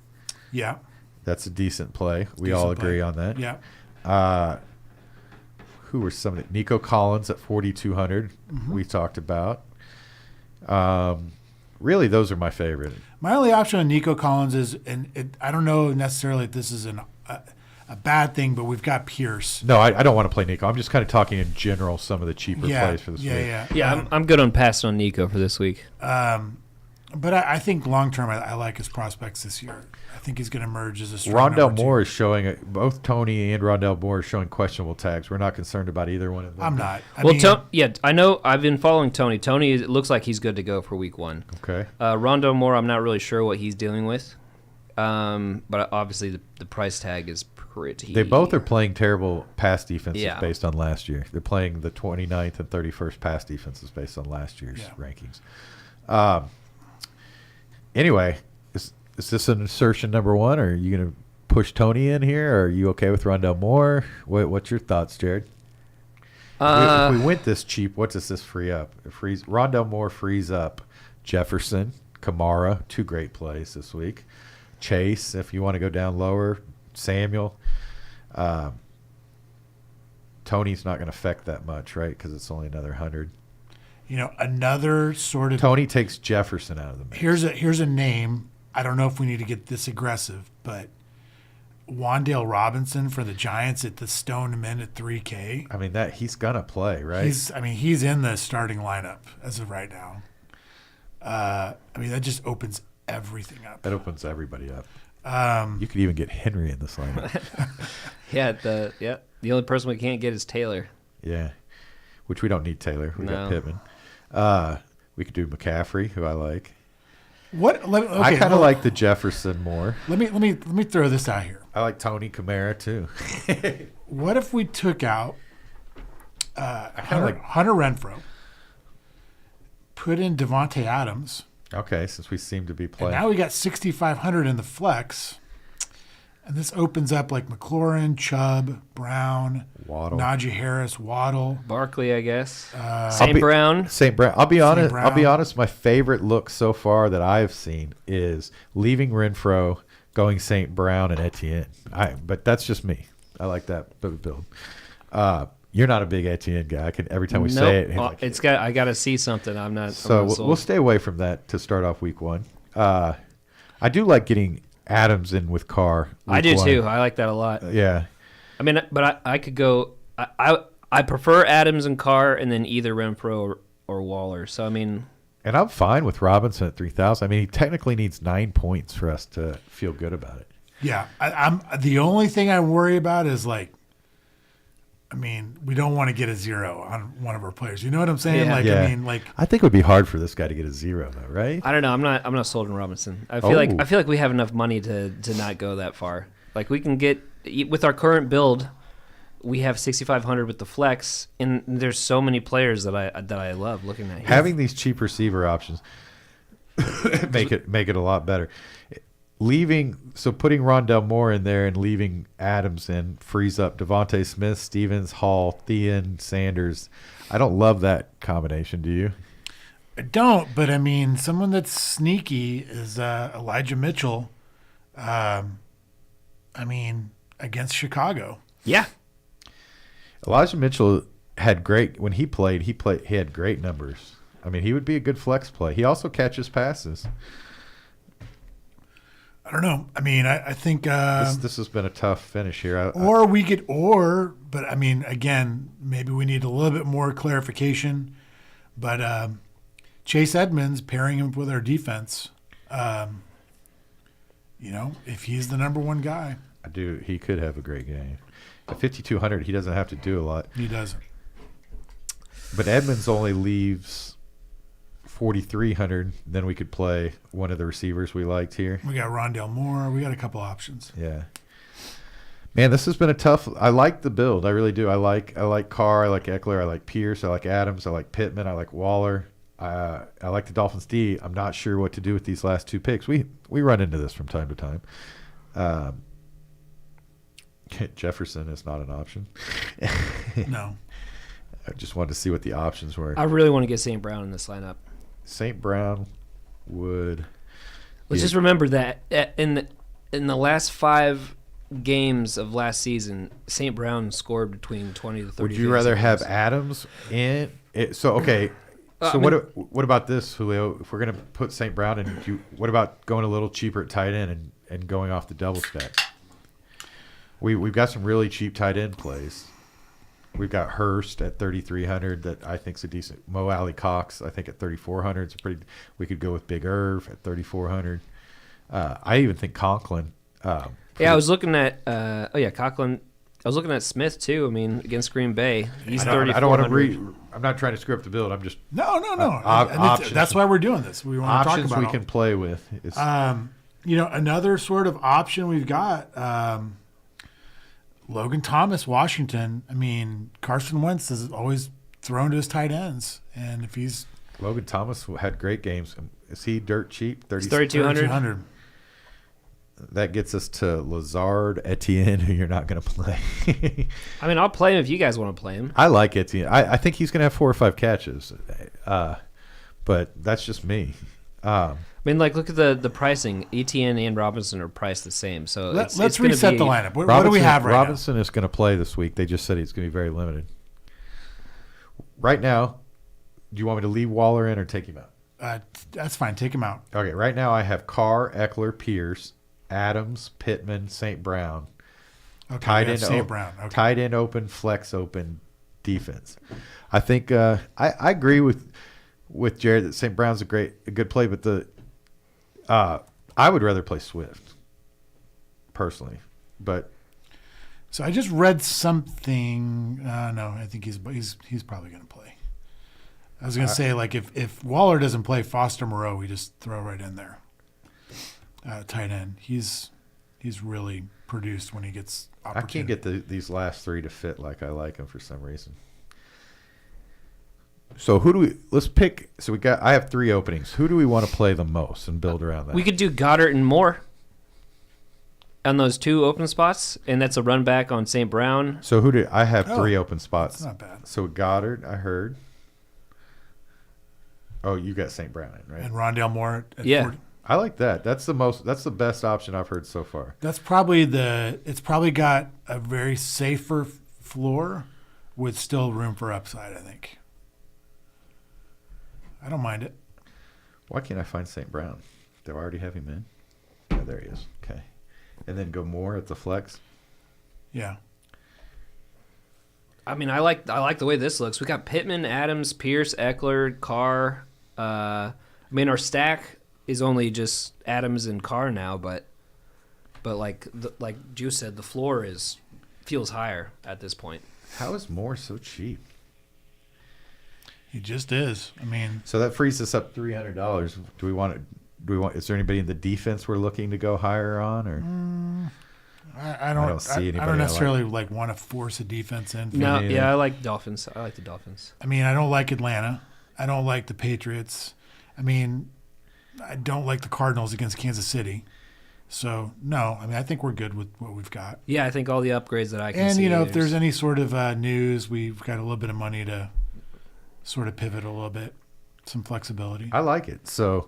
Yeah. That's a decent play. We all agree on that. Yeah. Who were some of the Nico Collins at 4,200? We talked about. Really, those are my favorite. My only option on Nico Collins is, I don't know necessarily if this is a bad thing, but we've got Pierce. No, I don't want to play Nico. I'm just kind of talking in general some of the cheaper plays for this week. Yeah, I'm good on passing on Nico for this week. But I think long term, I like his prospects this year. I think he's going to emerge as a strong Rondell number two. Moore is showing both Tony and Rondell Moore are showing questionable tags. We're not concerned about either one of them. I'm not. I know. I've been following Tony. Tony, it looks like he's good to go for week 1. Okay. Rondell Moore, I'm not really sure what he's dealing with. But obviously the price tag is pretty. They both are playing terrible pass defenses Yeah. based on last year. They're playing the 29th and 31st pass defenses based on last year's rankings. Anyway, is this an insertion number one, or are you going to push Tony in here, or are you okay with Rondell Moore? What's your thoughts, Jared? If we went this cheap, what does this free up? Rondell Moore frees up Jefferson, Kamara, 2 great plays this week. Chase, if you want to go down lower, Samuel. Tony's not going to affect that much, right? Because it's only another 100. Another sort of. Tony takes Jefferson out of the mix. Here's a name. I don't know if we need to get this aggressive, but Wan'Dale Robinson for the Giants at the stone him in at 3K. I mean he's gonna play, right? He's in the starting lineup as of right now. That just opens everything up. That opens everybody up. You could even get Henry in this lineup. The only person we can't get is Taylor. Yeah, which we don't need Taylor. We got No. Pittman. We could do McCaffrey, who I like. I kind of like the Jefferson more. Let me throw this out here. I like Tony Kamara too. What if we took out Hunter Renfro, put in Devontae Adams? Okay, since we seem to be And playing. now we got 6,500 in the flex. And this opens up like McLaurin, Chubb, Brown, Waddle. Najee Harris, Waddle. Barkley, I guess. I'll St. be- Brown. St. Brown. I'll be honest. Brown. I'll be honest. My favorite look so far that I've seen is leaving Renfro, going St. Brown and Etienne. But that's just me. I like that build. You're not a big Etienne guy. Every time we say it, Nope. I got to see something. I'm not. So I'm not sold. we'll stay away from that to start off week one. I do like getting Adams in with Carr. I week do one. too. I like that a lot. Yeah. I mean, but I could go. I prefer Adams and Carr, and then either Renfro or Waller. So I mean, And I'm fine with Robinson at 3,000. I mean, he technically needs 9 points for us to feel good about it. Yeah, I'm the only thing I worry about is like, I mean, we don't want to get a 0 on one of our players. You know what I'm saying? Yeah. Like, Yeah. I mean, like, I think it would be hard for this guy to get a 0, though, right? I don't know. I'm not sold on Robinson. I feel Oh. like we have enough money to not go that far. Like we can get with our current build, we have 6,500 with the flex, and there's so many players that I love looking at. Having these cheap receiver options make it a lot better. Putting Rondell Moore in there and leaving Adams in frees up Devontae Smith, Stevens, Hall, Thean, Sanders. I don't love that combination. Do you? I don't. But I mean, someone that's sneaky is Elijah Mitchell. I mean, against Chicago. Yeah. Elijah Mitchell had great when he played. He had great numbers. I mean, he would be a good flex play. He also catches passes. I don't know. I mean, I think This has been a tough finish here. but I mean, again, maybe we need a little bit more clarification. But Chase Edmonds pairing him with our defense, if he's the number one guy, He could have a great game. At 5,200, he doesn't have to do a lot. he doesn't. But Edmonds only leaves 4,300. Then we could play one of the receivers we liked here. We got Rondell Moore. We got a couple options. Yeah. Man, this has been a tough. I like the build. I really do. I like Carr. I like Eckler. I like Pierce. I like Adams. I like Pittman. I like Waller. I like the Dolphins D. I'm not sure what to do with these last 2 picks. We run into this from time to time. Jefferson is not an option. No. I just wanted to see what the options were. I really want to get St. Brown in this lineup. St. Brown would. Let's just remember that in the last 5 games of last season, St. Brown scored between 20 to 30. Would you rather have points. Adams in? Okay. So what about this, Julio? If we're gonna put St. Brown in, what about going a little cheaper at tight end and going off the double stack? We've got some really cheap tight end plays. We've got Hurst at 3,300 that I think is a decent. Mo Alley Cox I think at 3,400 is pretty. We could go with Big Irv at 3,400. I even think Conklin. I was looking at Conklin. I was looking at Smith too. I mean, against Green Bay, he's 3,400. I don't want to read. I'm not trying to screw up the build. I'm just No. options. That's why we're doing this. We want to talk options about we all- can play with. It's, another sort of option we've got. Logan Thomas, Washington. I mean, Carson Wentz is always thrown to his tight ends, and if he's Logan Thomas had great games. Is he dirt cheap? 3,200. 3,200. That gets us to Lazard, Etienne, who you're not going to play. I mean, I'll play him if you guys want to play him. I like Etienne. I think he's going to have 4 or 5 catches, but that's just me. I mean, like, look at the pricing. ETN and Robinson are priced the same. So Let's it's gonna reset be, the lineup. What do we have right Robinson is going to play this week. They just said he's going to be very limited. Right now, do you want me to leave Waller in or take him out? now? That's fine. Take him out. Okay, right now I have Carr, Eckler, Pierce, Adams, Pittman, St. Brown. Okay, Tight we have end, St. Brown. Okay. tight end open, flex open, defense. I think I agree with Jared that St. Brown's a good play, but I would rather play Swift personally. But So I just read something. No, I think he's probably going to play. I was going to say, like, if Waller doesn't play, Foster Moreau, we just throw right in there. Tight end. He's really produced when he gets I opportunity. can't get these last three to fit like I like them for some reason. So who do we? Let's pick. So I have 3 openings. Who do we want to play the most and build around that? We could do Goddard and Moore on those 2 open spots, and that's a run back on St. Brown. So who do I have? Oh, 3 open spots. That's not bad. So Goddard, I heard. Oh, you got St. Brown in, right? And Rondale Moore at Yeah. 40. I like that. That's the best option I've heard so far. That's probably it's probably got a very safer floor with still room for upside, I think. I don't mind it. Why can't I find St. Brown? Do I already have him in? Yeah, there he is. Okay. And then go Moore at the flex. Yeah. I mean, I like the way this looks. We got Pittman, Adams, Pierce, Eckler, Carr. I mean, our stack is only just Adams and Carr now, but like Juice said, the floor feels higher at this point. How is Moore so cheap? He just is. I mean, So that frees us up $300. Do we want? Is there anybody in the defense we're looking to go higher on, or? I don't see anybody I I don't like. necessarily like want to force a defense in. No, neither. yeah, I like Dolphins. I like the Dolphins. I mean, I don't like Atlanta. I don't like the Patriots. I mean, I don't like the Cardinals against Kansas City. So, no, I mean, I think we're good with what we've got. Yeah, I think all the upgrades that I can And, see. if there's any sort of news, we've got a little bit of money to sort of pivot a little bit, some flexibility. I like it. So,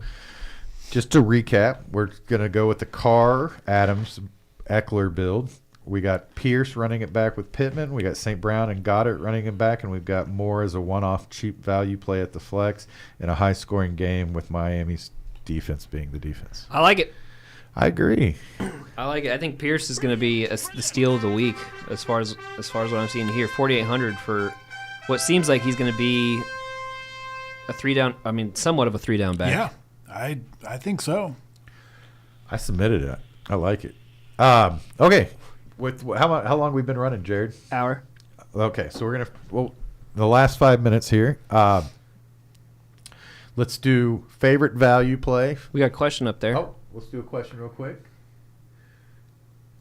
just to recap, we're gonna go with the Carr, Adams, Eckler build. We got Pierce running it back with Pittman. We got St. Brown and Goddard running it back, and we've got Moore as a one-off cheap value play at the flex in a high-scoring game with Miami's defense being the defense. I like it. I agree. I like it. I think Pierce is going to be the steal of the week as far as what I'm seeing here. 4,800 for what seems like he's going to be a 3-down. I mean, somewhat of a 3-down back. Yeah, I think so. I submitted it. I like it. Okay. With how long we've been running, Jared? Hour. Okay, so we're gonna the last 5 minutes here. Let's do favorite value play. We got a question up there. Oh, let's do a question real quick.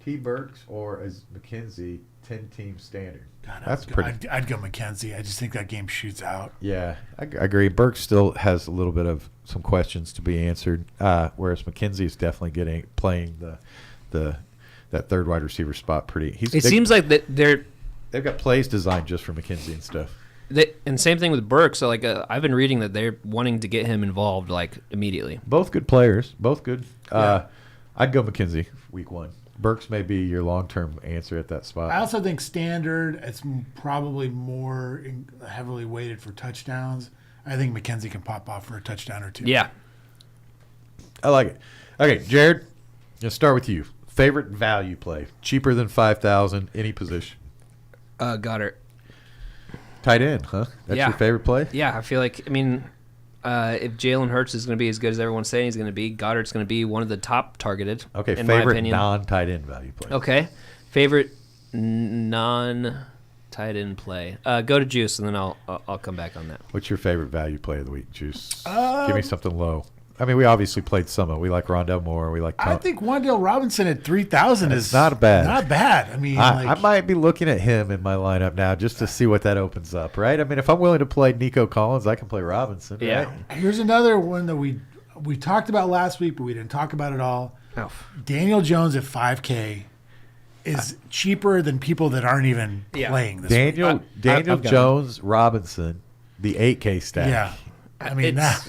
T. Burks or is McKenzie 10-team standard? God, That's pretty. I'd go McKenzie. I just think that game shoots out. Yeah, I agree. Burks still has a little bit of some questions to be answered, whereas McKenzie is definitely playing that third wide receiver spot pretty. It seems like that they've got plays designed just for McKenzie and stuff. and same thing with Burke. So like I've been reading that they're wanting to get him involved like immediately. Both good players. Both good. Yeah. I'd go McKenzie week 1. Burks may be your long-term answer at that spot. I also think standard, it's probably more heavily weighted for touchdowns. I think McKenzie can pop off for a touchdown or 2. Yeah. I like it. Okay, Jared, let's start with you. Favorite value play, cheaper than 5,000, any position. Goddard. Tight end, huh? That's Yeah. your favorite play? Yeah, I feel like if Jalen Hurts is going to be as good as everyone's saying he's going to be, Goddard's going to be one of the top targeted. Okay, in my favorite opinion. non-tight end value play. Okay, favorite non-tight end play. Go to Juice, and then I'll come back on that. What's your favorite value play of the week, Juice? Give me something low. I mean, we obviously played some of it. We like Rondell Moore. We like I think Wan'Dale Robinson at 3,000 is not bad. Not bad. I mean, I might be looking at him in my lineup now just to see what that opens up, right? I mean, if I'm willing to play Nico Collins, I can play Robinson, Yeah. right? here's another one that we talked about last week, but we didn't talk about it all. Oh. Daniel Jones at 5K is cheaper than people that aren't even Yeah. playing this week. Daniel I've got him. Jones Robinson, the 8K stack. Yeah. I mean, That's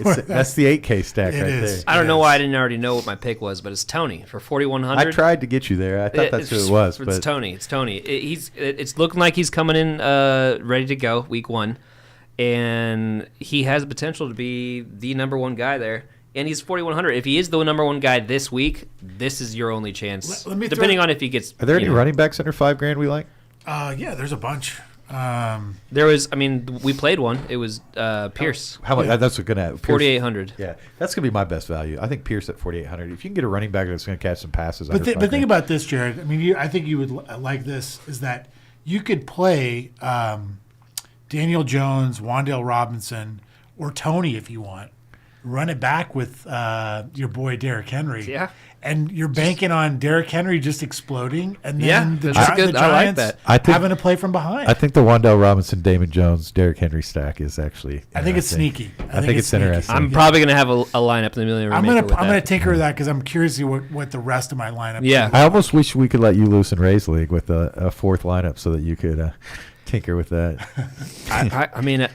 the 8K stack It right is. there. I don't know Yes. why I didn't already know what my pick was, but it's Tony for 4,100. I tried to get you there. I thought that's who it was. It's But Tony. It's Tony. It's looking like he's coming in ready to go week 1, and he has the potential to be the number 1 guy there. And he's 4,100. If he is the number 1 guy this week, this is your only chance. Let me depending throw- on if he gets. are there any you know. running backs under $5,000 we like? Yeah, there's a bunch. There was. I mean, we played one. It was Pierce. How much? That's going to 4,800. Yeah, that's going to be my best value. I think Pierce at 4,800. If you can get a running back that's going to catch some passes, But, under but think $5,000. about this, Jared. I mean, I think you would like this, is that you could play Daniel Jones, Wan'Dale Robinson, or Tony if you want. Run it back with your boy Derrick Henry. Yeah. And you're banking on Derrick Henry just exploding, and then Yeah, the, that's good. the I like Giants that. I think- having to play from behind. I think the Wan'Dale Robinson, Damon Jones, Derrick Henry stack is actually. I think it's interesting. sneaky. I think it's sneaky. interesting. I'm probably gonna have a lineup in the million. I'm gonna tinker with that because I'm curious to see what the rest of my lineup. Yeah. is. I almost wish we could let you loose in Rays League with a fourth lineup so that you could tinker with that. I mean,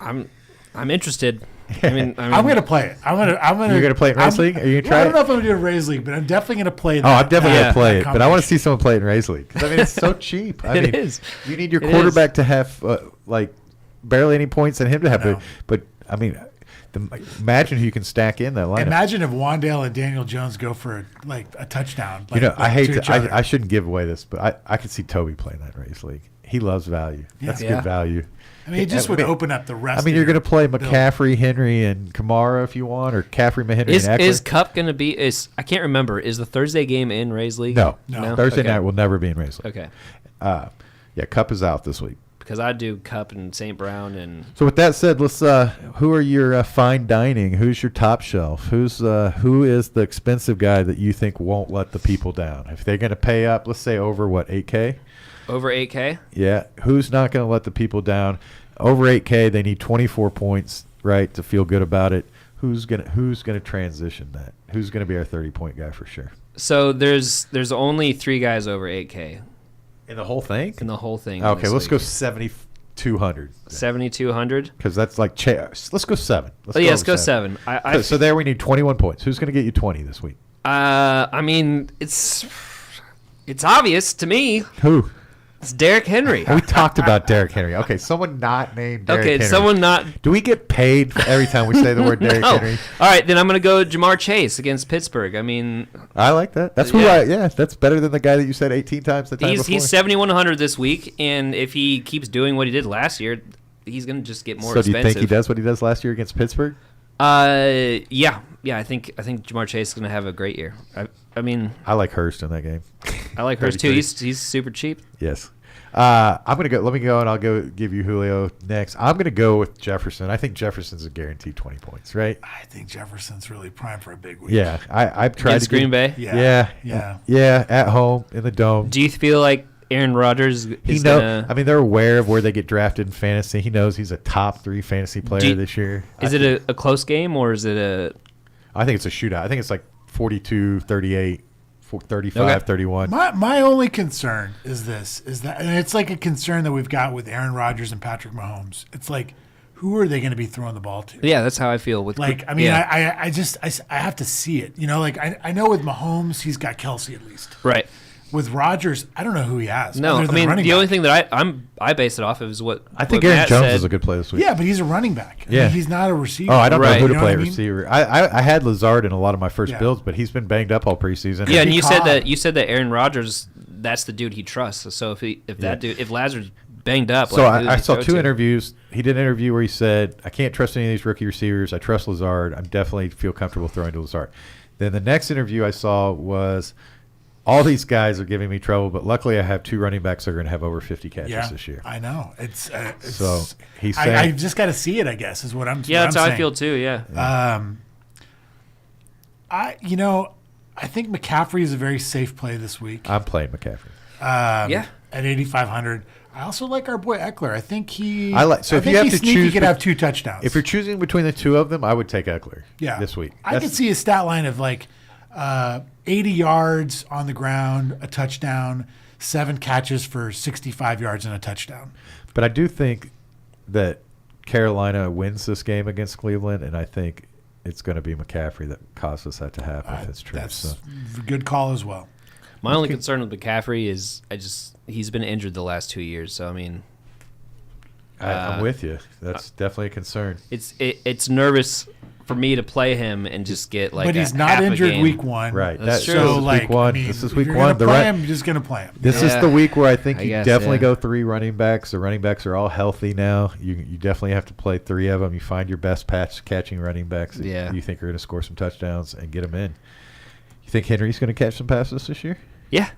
I'm interested. I mean, I'm gonna play it. I'm gonna. You're gonna play it in Rays League? Are you gonna try I don't it? know if I'm gonna do a Rays League, but I'm definitely gonna play. Oh, I'm definitely Yeah. gonna play it, but I want to combination. see someone play it in Rays League. 'Cause, I mean, it's so cheap. I It mean, is. You need your It quarterback to have like barely any points and him to have. I know. But I mean, imagine who you can stack in that lineup. Imagine if Wan'Dale and Daniel Jones go for a touchdown. You know, like, I hate to to. each other. I shouldn't give away this, but I could see Toby playing that Rays League. He loves value. That's Yeah. good value. I mean, it just would open up the rest. I mean, of you're your going to play build. McCaffrey, Henry, and Kamara if you want, or Caffrey, Henry, Is and Eckler. is Cup gonna be? I can't remember. Is the Thursday game in Rays League? No. No. Thursday Okay. night will never be in Rays League. Okay, Yeah, Cup is out this week. because I do Cup and St. Brown and So with that said, let's. Who are your fine dining? Who's your top shelf? Who is the expensive guy that you think won't let the people down? If they're going to pay up, let's say over what, 8K? over 8K. Yeah. Who's not going to let the people down? Over 8K, they need 24 points, right, to feel good about it. Who's gonna transition that? Who's gonna be our 30-point guy for sure? So there's only 3 guys over 8K In the whole thing? in the whole thing. Okay, this let's go week. 7,200. 7,200. Because that's like let's go 7. Let's go 7. So there we need 21 points. Who's gonna get you 20 this week? I mean, it's obvious to me. Who? It's Derrick Henry. We talked about Derrick Henry. Okay, someone not named Derrick Okay, Henry. someone not. Do we get paid for every time we say the word Derrick No. Henry? All right, then I'm gonna go Jamar Chase against Pittsburgh. I mean, I like that. That's who Yeah. that's better than the guy that you said 18 times the time he's before. he's 7,100 this week, and if he keeps doing what he did last year, he's gonna just get more So do you expensive. think he does what he does last year against Pittsburgh? Yeah. I think Jamar Chase is gonna have a great year. I mean, I like Hurst in that game. I like hers too. 33. He's super cheap. Yes. I'm gonna go. Let me go, and I'll go give you Julio next. I'm gonna go with Jefferson. I think Jefferson's a guaranteed 20 points, right? I think Jefferson's really primed for a big week. Yeah. I've tried Against to Green get- Bay. Yeah. At home in the dome. Do you feel like Aaron Rodgers He is know. gonna? I mean, they're aware of where they get drafted in fantasy. He knows he's a top 3 fantasy player Do you- this year. Is it a close game or is it a? I think it's a shootout. I think it's like 42-38, 35-31. My only concern is that, and it's like a concern that we've got with Aaron Rodgers and Patrick Mahomes. It's like, who are they going to be throwing the ball to? Yeah, that's how I feel with. Like, I mean, yeah. I have to see it. You know, like I know with Mahomes, he's got Kelsey at least. right. With Rodgers, I don't know who he has. No, other I than mean running the only back. thing that I base it off of is what I think what Aaron Matt Jones said. is a good play this week. Yeah, but he's a running back. I Yeah. mean, he's not a receiver. Oh, I don't Right. know who to You know play what I mean? receiver. I had Lazard in a lot of my first Yeah. builds, but he's been banged up all preseason. Yeah, and be you said caught. that Aaron Rodgers, that's the dude he trusts. So if Lazard's banged up, So like, who does I he saw throw 2 to? interviews. He did an interview where he said, I can't trust any of these rookie receivers. I trust Lazard. I definitely feel comfortable throwing to Lazard. Then the next interview I saw was, all these guys are giving me trouble, but luckily I have 2 running backs that are going to have over 50 catches Yeah, this year. I know. It's So he's I saying, just got to see it. I guess is what I'm. Yeah, what that's I'm how I saying. feel too. Yeah. I think McCaffrey is a very safe play this week. I'm playing McCaffrey. Yeah. At 8,500. I also like our boy Eckler. I think he. I like- so if think you have he's to sneaky, choose could bet- have 2 touchdowns. If you're choosing between the 2 of them, I would take Eckler this week. I could see a stat line of like 80 yards on the ground, a touchdown, 7 catches for 65 yards and a touchdown. But I do think that Carolina wins this game against Cleveland, and I think it's going to be McCaffrey that causes that to happen if it's true. That's So. a good call as well. My only concern with McCaffrey is he's been injured the last 2 years. So I mean, I'm with you. That's definitely a concern. it's nervous for me to play him and just get like. But he's half not a injured game. week 1. Right. That's true. This So is like, week 1. I mean, This is if week you're 1. gonna play him, you're just gonna play him. This is Yeah. the week where I think I you guess, definitely yeah. go 3 running backs. The running backs are all healthy now. You definitely have to play 3 of them. You find your best catching running backs that Yeah. you think are going to score some touchdowns and get them in. You think Henry's going to catch some passes this year? Yeah.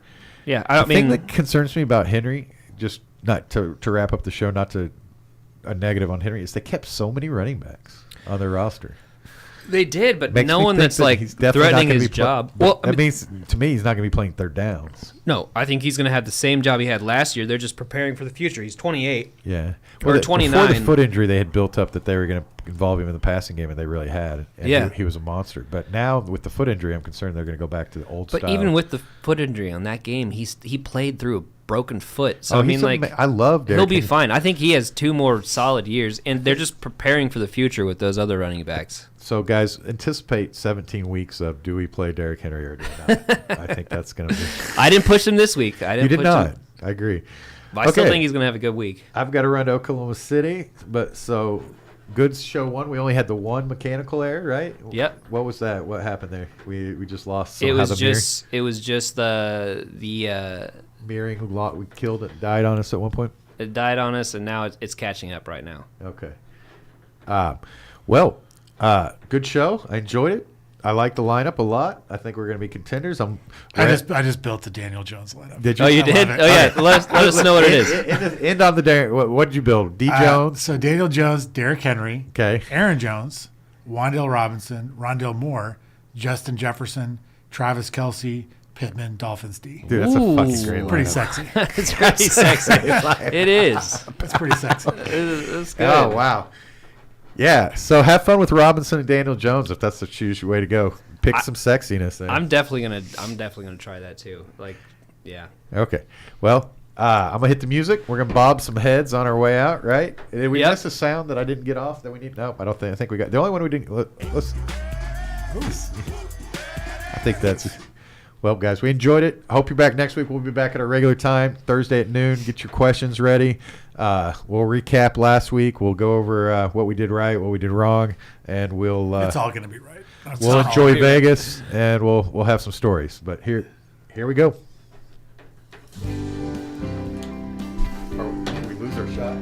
Yeah. The I thing mean, that concerns me about Henry, just not to wrap up the show, not to a negative on Henry is they kept so many running backs on their roster. They did, but Makes no me one think that's that like he's definitely not threatening gonna his be pla- job. but Well, I that mean, means to me he's not going to be playing third downs. no, I think he's going to have the same job he had last year. They're just preparing for the future. He's 28. Yeah, Or Before 29. the foot injury, they had built up that they were going to involve him in the passing game, and they really had. And Yeah. he was a monster. But now with the foot injury, I'm concerned they're going to go back to the old But style. even with the foot injury on that game, he played through a broken foot. So Oh, I mean, he's like I love Derrick he'll be Henry. fine. I think he has 2 more solid years, and they're just preparing for the future with those other running backs. So, guys, anticipate 17 weeks of do we play Derrick Henry or do we not? I think that's going to be. I didn't push him this week. I You didn't. did push not. Him. I agree. But I still Okay. think he's going to have a good week. I've got to run to Oklahoma City, but so goods show 1. We only had the one mechanical error, right? Yep. What was that? What happened there? We just lost. It somehow was the just the mirroring who we killed it, died on us at one point. it died on us, and now it's catching up right now. Okay. Well, good show. I enjoyed it. I like the lineup a lot. I think we're going to be contenders. I just built the Daniel Jones lineup. Did you? Oh, you I did? love it. Oh yeah. Let us know what it is. End on the day. What did you build? D. Jones. So Daniel Jones, Derrick Henry, Okay. Aaron Jones, Wan'Dale Robinson, Rondell Moore, Justin Jefferson, Travis Kelsey, Pittman, Dolphins D. Dude, that's a Ooh. fucking great Pretty lineup. sexy. It's pretty sexy. It is. That's pretty sexy. It's good. Oh wow. Yeah. So have fun with Robinson and Daniel Jones if that's the choose your way to go. Pick some sexiness there. I'm definitely gonna try that too. Like, yeah. Okay. Well, I'm gonna hit the music. We're gonna bob some heads on our way out, right? Did we Yep. miss a sound that I didn't get off that we need? No, I don't think. I think we got the only one we didn't. Let's. I think that's. Well, guys, we enjoyed it. I hope you're back next week. We'll be back at our regular time, Thursday at noon. Get your questions ready. We'll recap last week. We'll go over what we did right, what we did wrong, and we'll It's all going to be right. That's we'll all. enjoy Vegas, and we'll have some stories. But here we go. Did we lose our shot?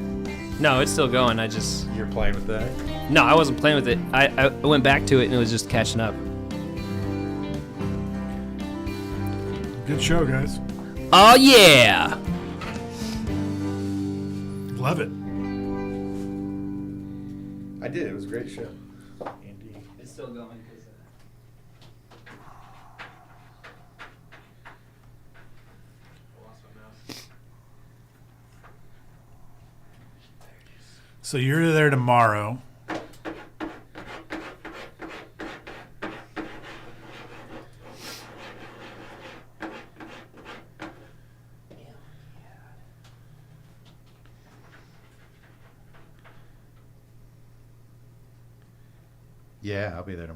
No, it's still going. You're playing with that. No, I wasn't playing with it. I went back to it and it was just catching up. Good show, guys. Oh yeah. Love it. I did. It was a great show. It's still going. So you're there tomorrow. Yeah, I'll be there tomorrow.